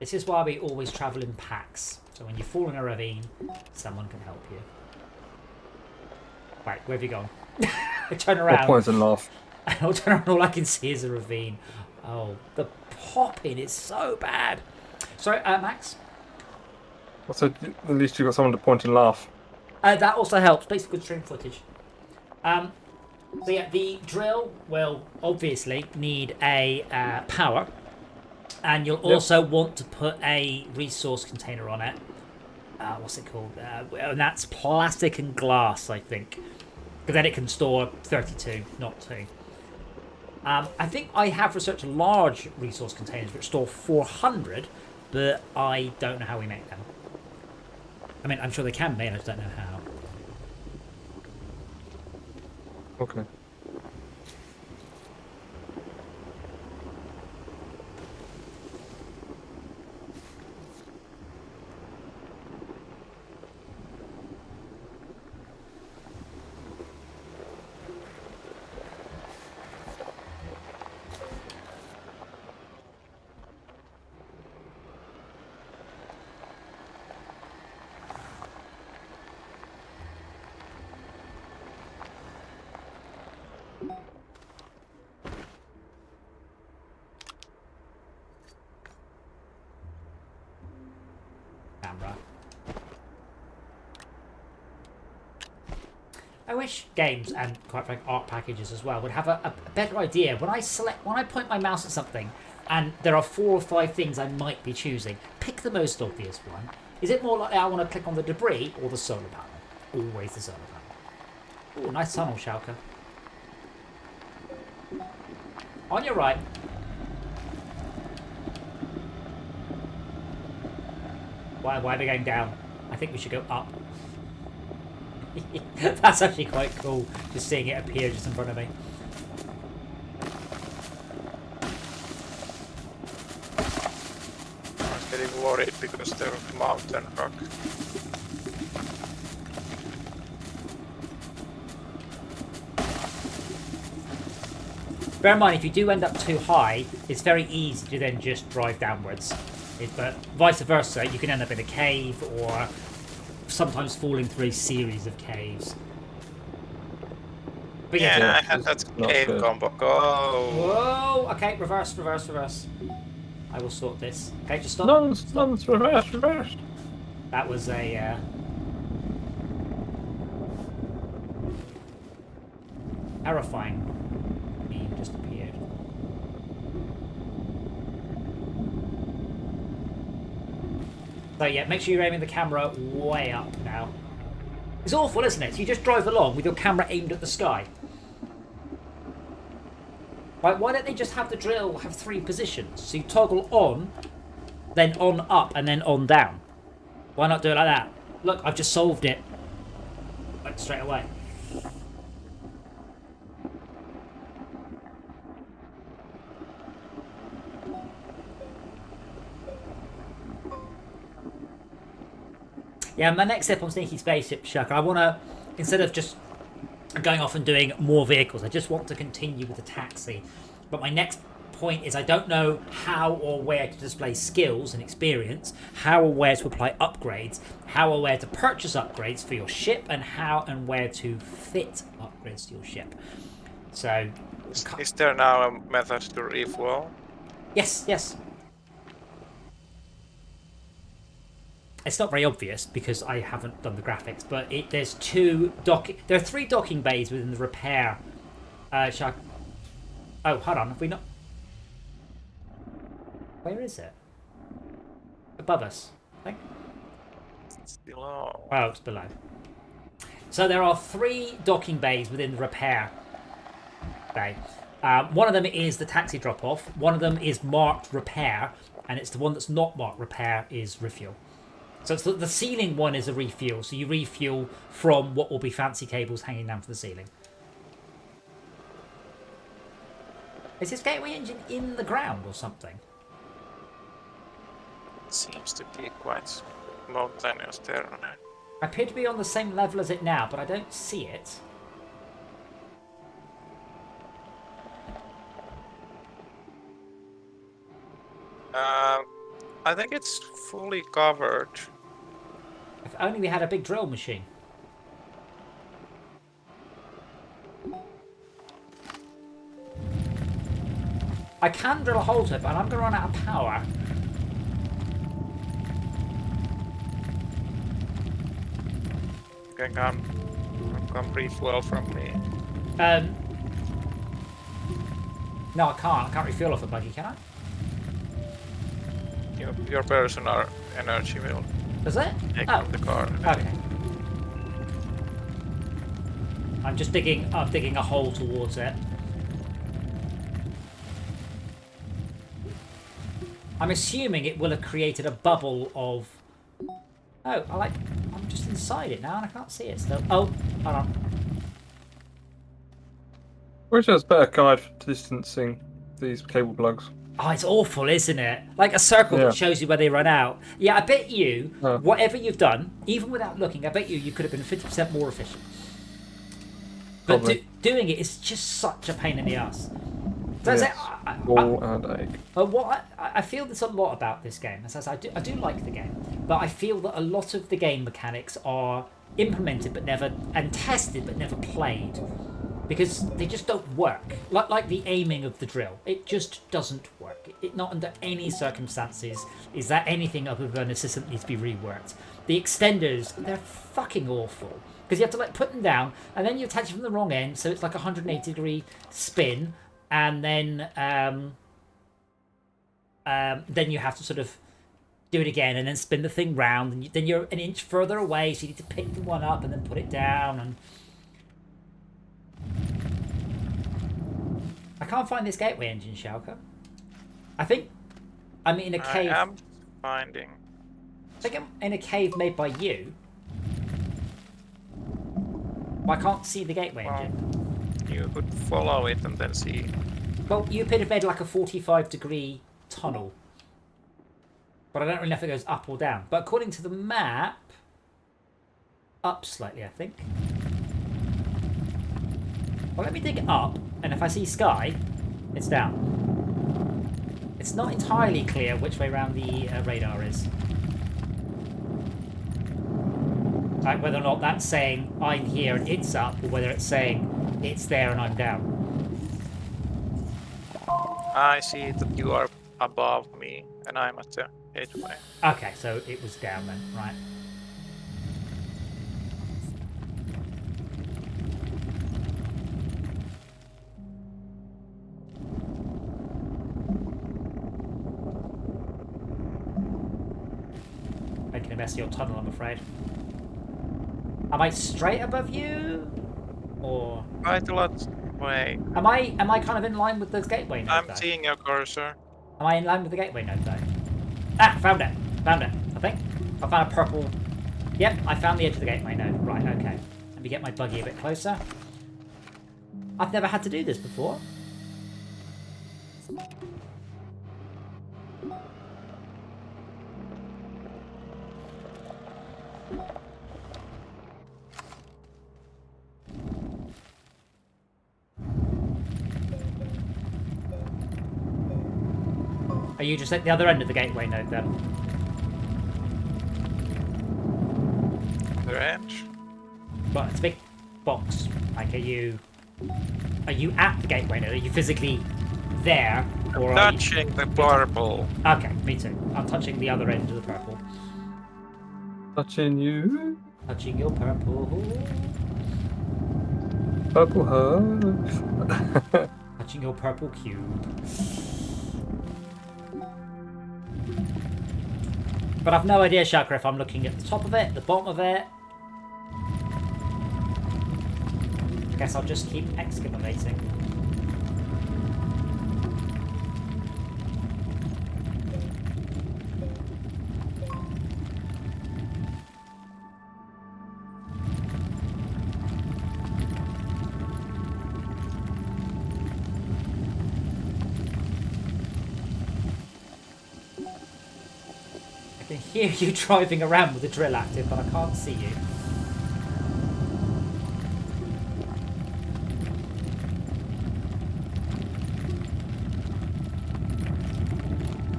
This is why we always travel in packs. So when you fall in a ravine, someone can help you. Right, where have you gone? I turn around. Point and laugh. I'll turn around, all I can see is a ravine. Oh, the popping is so bad. Sorry, Max? So at least you've got someone to point and laugh. That also helps. Makes good stream footage. So yeah, the drill will obviously need a power. And you'll also want to put a resource container on it. What's it called? And that's plastic and glass, I think. Because then it can store 32, not 2. I think I have researched large resource containers which store 400, but I don't know how we make them. I mean, I'm sure they can be, I just don't know how. Okay. Camera. I wish games and quite frankly art packages as well would have a better idea. When I point my mouse at something and there are 4 or 5 things I might be choosing, pick the most obvious one. Is it more like I want to click on the debris or the solar panel? Always the solar panel. Ooh, nice tunnel, Schalke. On your right. Why are we going down? I think we should go up. That's actually quite cool, just seeing it appear just in front of me. I was getting worried because there was mountain rock. Bear in mind, if you do end up too high, it's very easy to then just drive downwards. But vice versa, you can end up in a cave or sometimes falling through a series of caves. But Yeah, I had that cave good. combo. Go! Whoa! Okay, reverse. I will sort this. Okay, just stop. Nonsense, reverse. That was a... terrifying meme just appeared. So yeah, make sure you're aiming the camera way up now. It's awful, isn't it? So you just drive along with your camera aimed at the sky. Like, why don't they just have the drill have 3 positions? So you toggle on, then on up, and then on down. Why not do it like that? Look, I've just solved it. Like, straight away. Yeah, my next step on Sneaky Spaceship, Shuck, I want to, instead of just going off and doing more vehicles, I just want to continue with the taxi. But my next point is I don't know how or where to display skills and experience, how or where to apply upgrades, how or where to purchase upgrades for your ship, and how and where to fit upgrades to your ship. So, Is there now a method to refuel? yes. It's not very obvious because I haven't done the graphics, but there's there are 3 docking bays within the repair. Oh, hold on. Have we not? Where is it? Above us, I think. It's below. Oh, it's below. So there are 3 docking bays within the repair bay. One of them is the taxi drop-off. One of them is marked repair, and it's the one that's not marked repair is refuel. So it's the ceiling one is a refuel. So you refuel from what will be fancy cables hanging down from the ceiling. Is this gateway engine in the ground or something? It seems to be quite mountainous terrain. I appear to be on the same level as it now, but I don't see it. I think it's fully covered. If only we had a big drill machine. I can drill a hole to it, but I'm going to run out of power. You can come refuel from me. No, I can't. I can't refuel off the buggy, can I? Your personal energy will Does it? take Oh, the car. okay. I'm just digging a hole towards it. I'm assuming it will have created a bubble of... Oh, I'm just inside it now and I can't see it still. Oh, hold on. Which has better guide for distancing these cable plugs? Oh, it's awful, isn't it? Like a circle Yeah. that shows you where they run out. Yeah, I bet you, Huh. whatever you've done, even without looking, I bet you could have been 50% more efficient. But Probably. doing it is just such a pain in the ass. So Yes. Ball and egg. what I feel there's a lot about this game. As I do like the game, but I feel that a lot of the game mechanics are implemented but never and tested but never played because they just don't work. Like the aiming of the drill, it just doesn't work. It not under any circumstances is that anything other than a system needs to be reworked. The extenders, they're fucking awful because you have to like put them down and then you attach them from the wrong end, so it's like a 180-degree spin. And then you have to sort of do it again and then spin the thing round. And then you're an inch further away, so you need to pick the one up and then put it down. And I can't find this gateway engine, Schalke. I think I'm in a cave. I am finding. I think I'm in a cave made by you. I can't see the gateway engine. You could follow it and then see. Well, you appear to have made like a 45-degree tunnel. But I don't really know if it goes up or down. But according to the map, up slightly, I think. Well, let me dig it up, and if I see sky, it's down. It's not entirely clear which way around the radar is. Like whether or not that's saying I'm here and it's up, or whether it's saying it's there and I'm down. I see that you are above me and I'm at the edgeway. Okay, so it was down then, right. Making a mess of your tunnel, I'm afraid. Am I straight above you? Or Quite a lot way. am I kind of in line with the gateway node? I'm though? seeing your cursor. Am I in line with the gateway node though? Ah, found it. Found it. I think. I found a purple. Yep, I found the edge of the gateway node. Right, okay. Let me get my buggy a bit closer. I've never had to do this before. Are you just at the other end of the gateway node then? Other end. Right, it's a big box. Like, are you at the gateway node? Are you physically there, or are you... Touching the purple. Okay, me too. I'm touching the other end of the purple. Touching you. Touching your purple. Purple heart. Touching your purple cube. But I've no idea, Shaka, if I'm looking at the top of it, the bottom of it. I guess I'll just keep excavating. I can hear you driving around with the drill active, but I can't see you.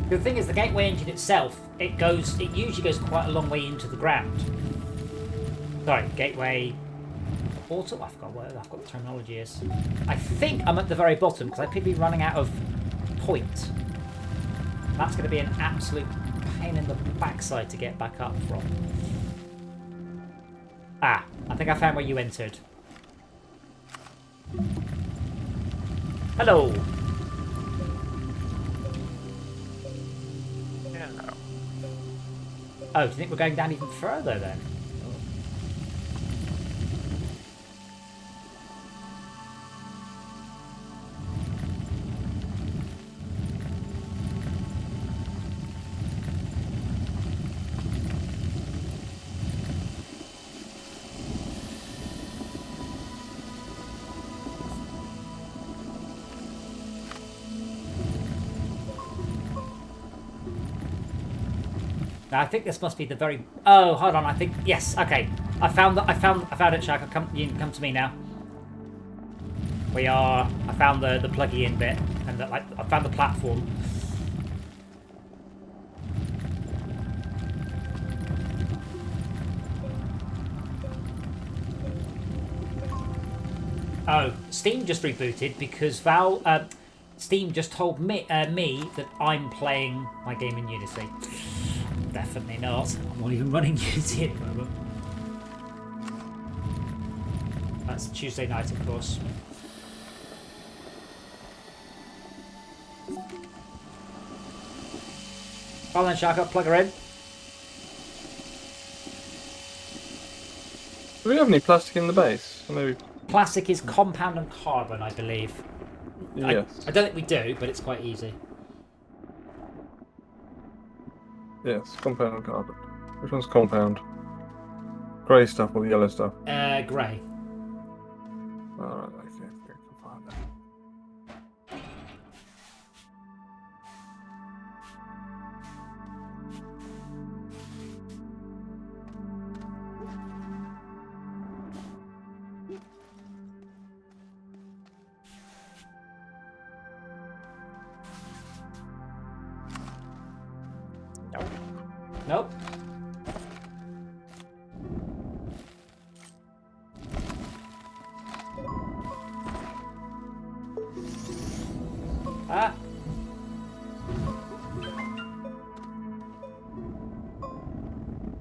The thing is, the gateway engine itself, it usually goes quite a long way into the ground. Sorry, gateway portal? I forgot what the terminology is. I think I'm at the very bottom because I could be running out of point. That's going to be an absolute pain in the backside to get back up from. Ah, I think I found where you entered. Hello. Yeah. Oh, do you think we're going down even further then? Now, I think this must be the very... Oh, hold on. I think... Yes, okay. I found it, Shaka. You can come to me now. We are... I found the pluggy in bit. And I found the platform. Oh, Steam just rebooted because Steam just told me that I'm playing my game in Unity. Definitely not. I'm not even running Unity at the moment. That's Tuesday night, of course. Well then, Shaka, plug her in. Do we have any plastic in the base? Maybe. Plastic is compound and carbon, I believe. Yes. I don't think we do, but it's quite easy. Yes, compound and carbon. Which one's compound? Grey stuff or the yellow stuff? Grey. Alright, okay. I can find that. Nope. Ah.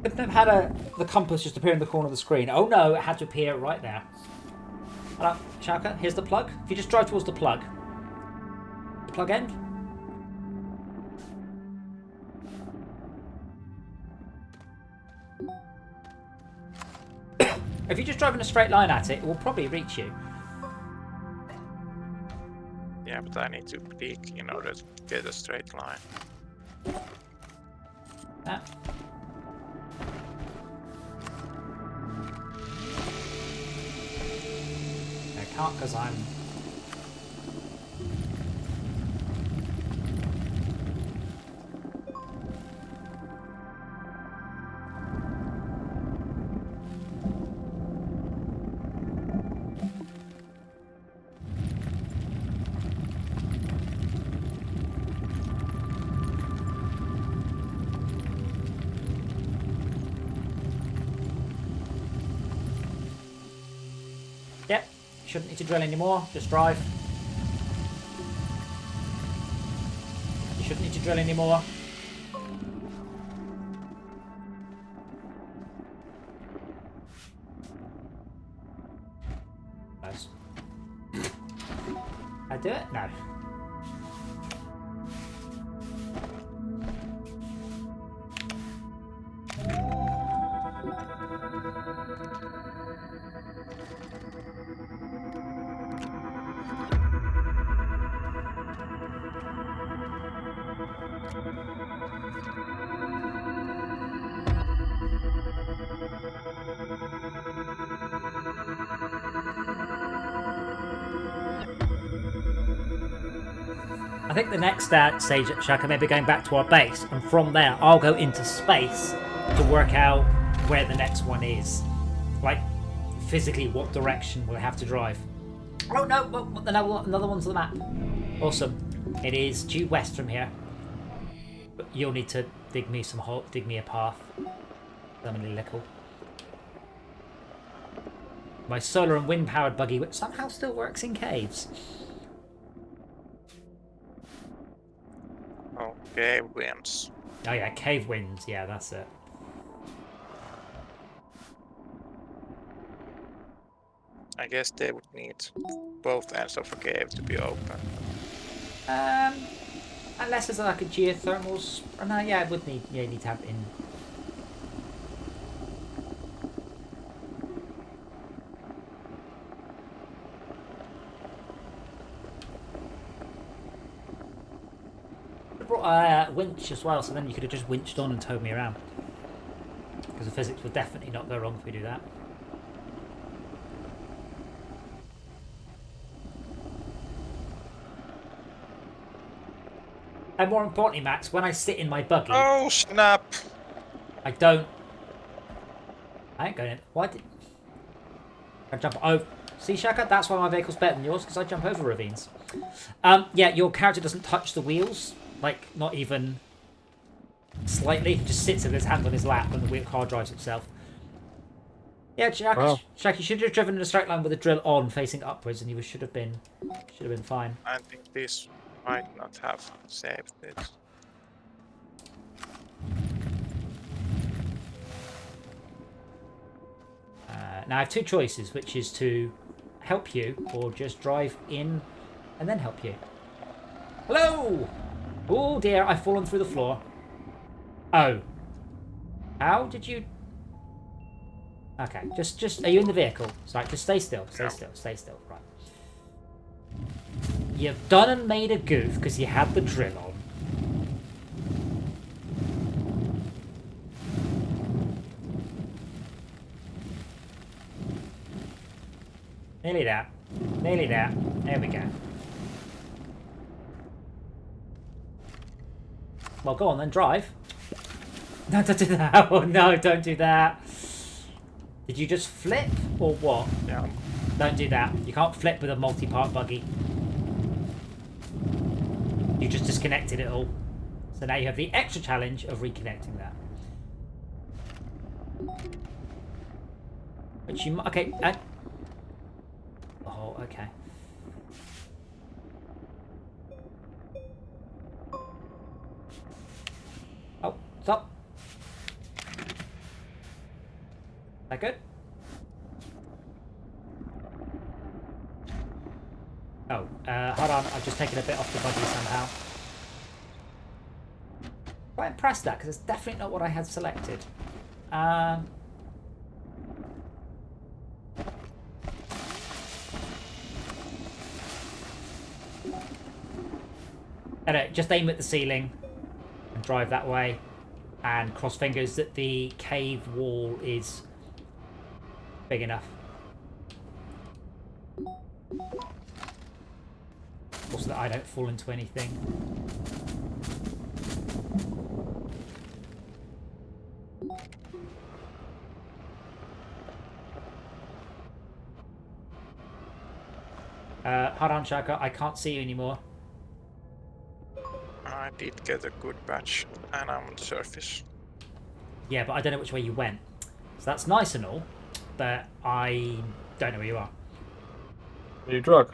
Couldn't have had the compass just appear in the corner of the screen. Oh no, it had to appear right there. Hello, Shaka, here's the plug. If you just drive towards the plug end. If you just drive in a straight line at it, it will probably reach you. Yeah, but I need to peek in order to get a straight line. Ah. I can't because I'm... Yep. Shouldn't need to drill anymore. Just drive. You shouldn't need to drill anymore. Nice. I do it? No. I think the next stage at Shaka may be going back to our base, and from there I'll go into space to work out where the next one is. Like, physically, what direction will I have to drive. Oh no, another one's on the map. Awesome. It is due west from here. But you'll need to dig me a path. Something little. My solar and wind powered buggy, which somehow still works in caves. Okay, winds. Oh yeah, cave winds. Yeah, that's it. I guess they would need both ends of a cave to be open. Unless there's like a geothermal. No, yeah, it would need. Yeah, you need to have it in. I brought a winch as well, so then you could have just winched on and towed me around. Because the physics would definitely not go wrong if we do that. And more importantly, Max, when I sit in my buggy... Oh, snap! I don't... I ain't going in. Why did... I jump over... See, Shaka? That's why my vehicle's better than yours, because I jump over ravines. Yeah, your character doesn't touch the wheels. Like, not even... slightly. He just sits with his hand on his lap and the wheel car drives itself. Yeah, Shaka, Wow. Shaka, you should have driven in a straight line with a drill on, facing upwards, and you should have been fine. I think this might not have saved it. Now I have two choices, which is to help you or just drive in and then help you. Hello! Oh dear, I've fallen through the floor. Oh. How did you... Okay, just are you in the vehicle? Sorry, just stay still, stay still, right. You've done and made a goof because you had the drill on. Nearly there. Nearly there. There we go. Well, go on then, drive. No, don't do that. Oh no, don't do that. Did you just flip or what? Yeah. Don't do that. You can't flip with a multi-part buggy. You just disconnected it all. So now you have the extra challenge of reconnecting that. Which you... Okay. Oh, okay. Oh, stop. Is that good? Oh, hold on. I've just taken a bit off the buggy somehow. Quite impressed that, because it's definitely not what I had selected. Anyway, just aim at the ceiling and drive that way, and cross fingers that the cave wall is big enough. Also that I don't fall into anything. Hold on, Shaka, I can't see you anymore. I did get a good batch, and I'm on the surface. Yeah, but I don't know which way you went. So that's nice and all, but I don't know where you are. New drug.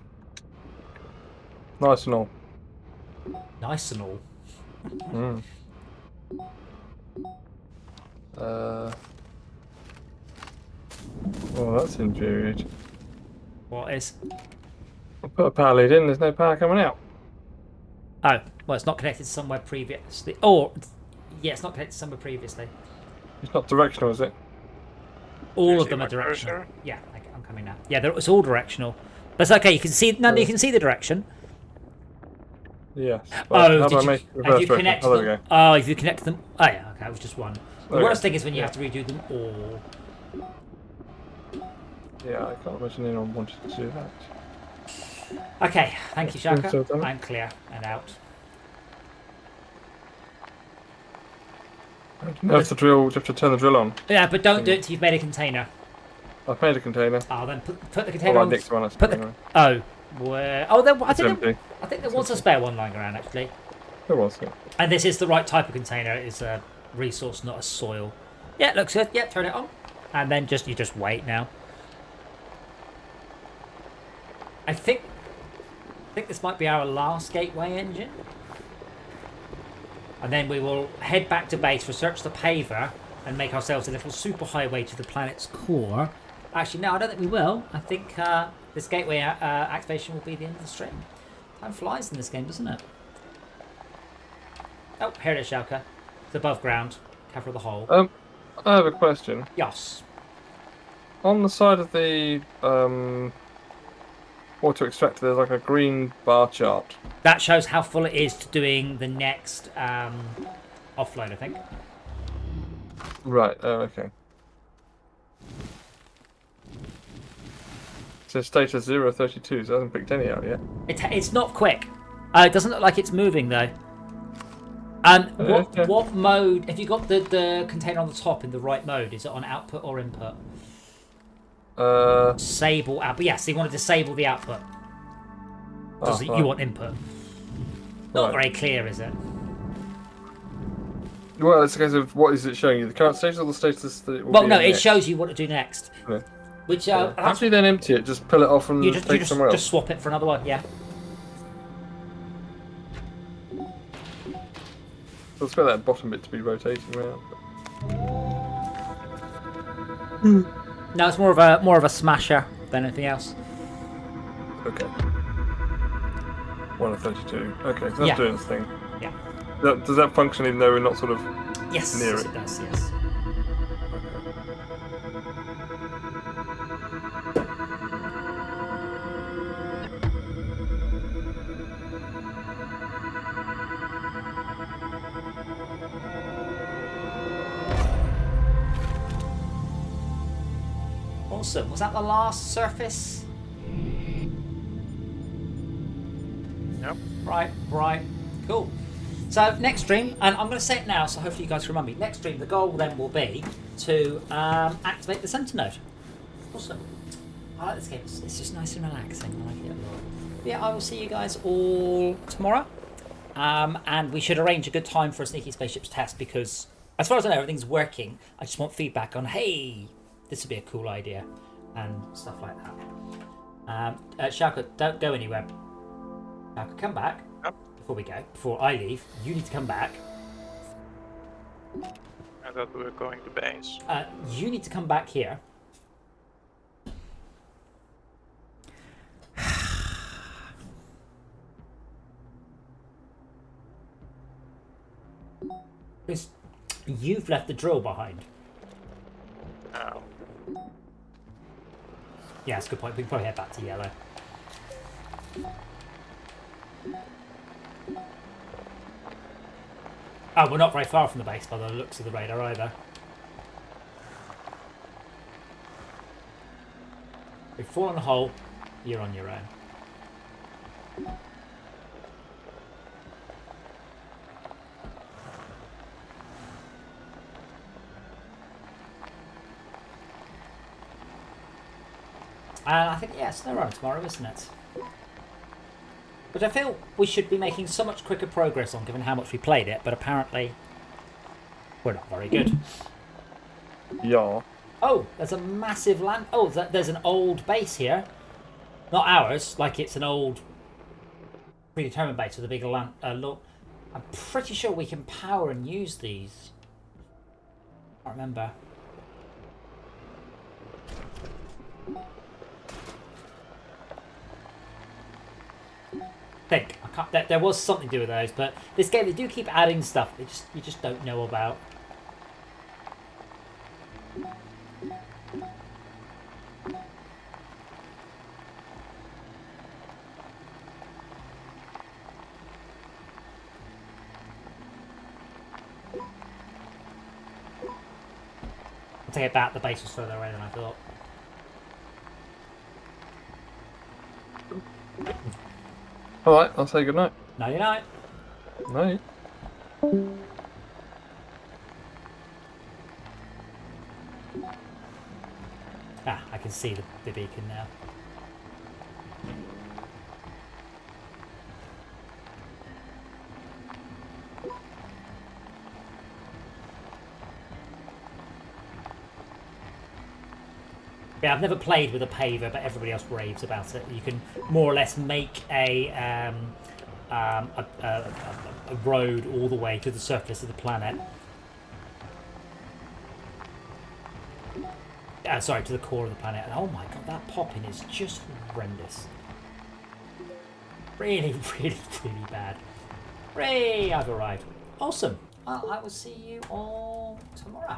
Nice and all. Nice and all. Mm. Well, that's infuriating. What is? I put a power lead in, there's no power coming out. Oh, well, it's not connected somewhere previously. Oh, yeah, it's not connected somewhere previously. It's not directional, is it? All you of see them my are directional. cursor? Yeah, okay, I'm coming now. Yeah, it's all directional. But it's okay. You can see. None. You can see the direction. Yes. Oh, How do I did make you? reverse Have you direction? connected Oh, there we them? go. Oh, if you connected them. Oh yeah. Okay, it was just one. The Okay. worst thing is when you Yeah. have to redo them all. Yeah, I can't imagine anyone wanted to do that. Okay, thank you, so Shaka. done. I'm clear and out. You have to drill. You have to turn the drill on. Yeah, but don't do it till you've made a container. I've made a container. Oh, then put the Oh, container I on. nicked one. That's Put the. anyway. Oh, where? Oh, there, It's empty. I think there was a spare one lying around actually. There was. Yeah. And this is the right type of container. It's a resource, not a soil. Yeah, it looks good. Yeah, turn it on, and then you just wait now. I think this might be our last gateway engine, and then we will head back to base, research the paver, and make ourselves a little superhighway to the planet's core. Actually, no, I don't think we will. I think this gateway activation will be the end of the stream. Time flies in this game, doesn't it? Oh, here it is, Shalka. It's above ground. Cover the hole. I have a question. Yes. On the side of the auto extractor, there's like a green bar chart. That shows how full it is to doing the next offload, I think. Right. Oh, okay. So status 032, so it hasn't picked any out yet. It's not quick. It doesn't look like it's moving though. What mode? Have you got the container on the top in the right mode? Is it on output or input? Disable output. Yes, so you want to disable the output. Right. You want input. Not very clear, is it? Well, it's a case of what is it showing you? The current status or the status that it will Well, be no, in it next? shows you what to do next. Yeah. Which After you then empty it, just pull it off and take it somewhere else. just swap it for another one. Yeah. So expect that bottom bit to be rotating around. No, it's more of a smasher than anything else. Okay. 1 of 32. Okay, so that's Yeah. doing its thing. Yeah. Does that function even though we're not sort of Yes, near yes, it? it does. Yes. Awesome. Was that the last surface? Yep. Right. Cool. So next stream, and I'm going to say it now, so hopefully you guys remember me. Next stream, the goal then will be to activate the center node. Awesome. I like this game. It's just nice and relaxing. I like it a lot. But yeah, I will see you guys all tomorrow. And we should arrange a good time for a Sneaky Spaceships test because, as far as I know, everything's working. I just want feedback on, hey, this would be a cool idea, and stuff like that. Shaka, don't go anywhere. Shaka, come back. Yep. Before I leave, you need to come back. I thought we were going to base. You need to come back here. Because you've left the drill behind. Oh. Yeah, that's a good point. We can probably head back to yellow. Oh, we're not very far from the base by the looks of the radar either. We've fallen a hole, you're on your own. And I think, yeah, it's no run tomorrow, isn't it? But I feel we should be making so much quicker progress on given how much we played it, but apparently we're not very good. Yeah. Oh, there's a massive land... Oh, there's an old base here. Not ours, like it's an old predetermined base with a big look. I'm pretty sure we can power and use these. I can't remember. I can't. There was something to do with those, but this game they do keep adding stuff. You just don't know about. I'll take it back. The base was further away than I thought. Alright, I'll say goodnight. Nighty night. Night. Ah, I can see the beacon now. Yeah, I've never played with a paver, but everybody else raves about it. You can more or less make a road all the way to the surface of the planet. Sorry, to the core of the planet. And oh my god, that popping is just horrendous. Really, really, really bad. Hooray, I've arrived. Awesome. Well, I will see you all tomorrow.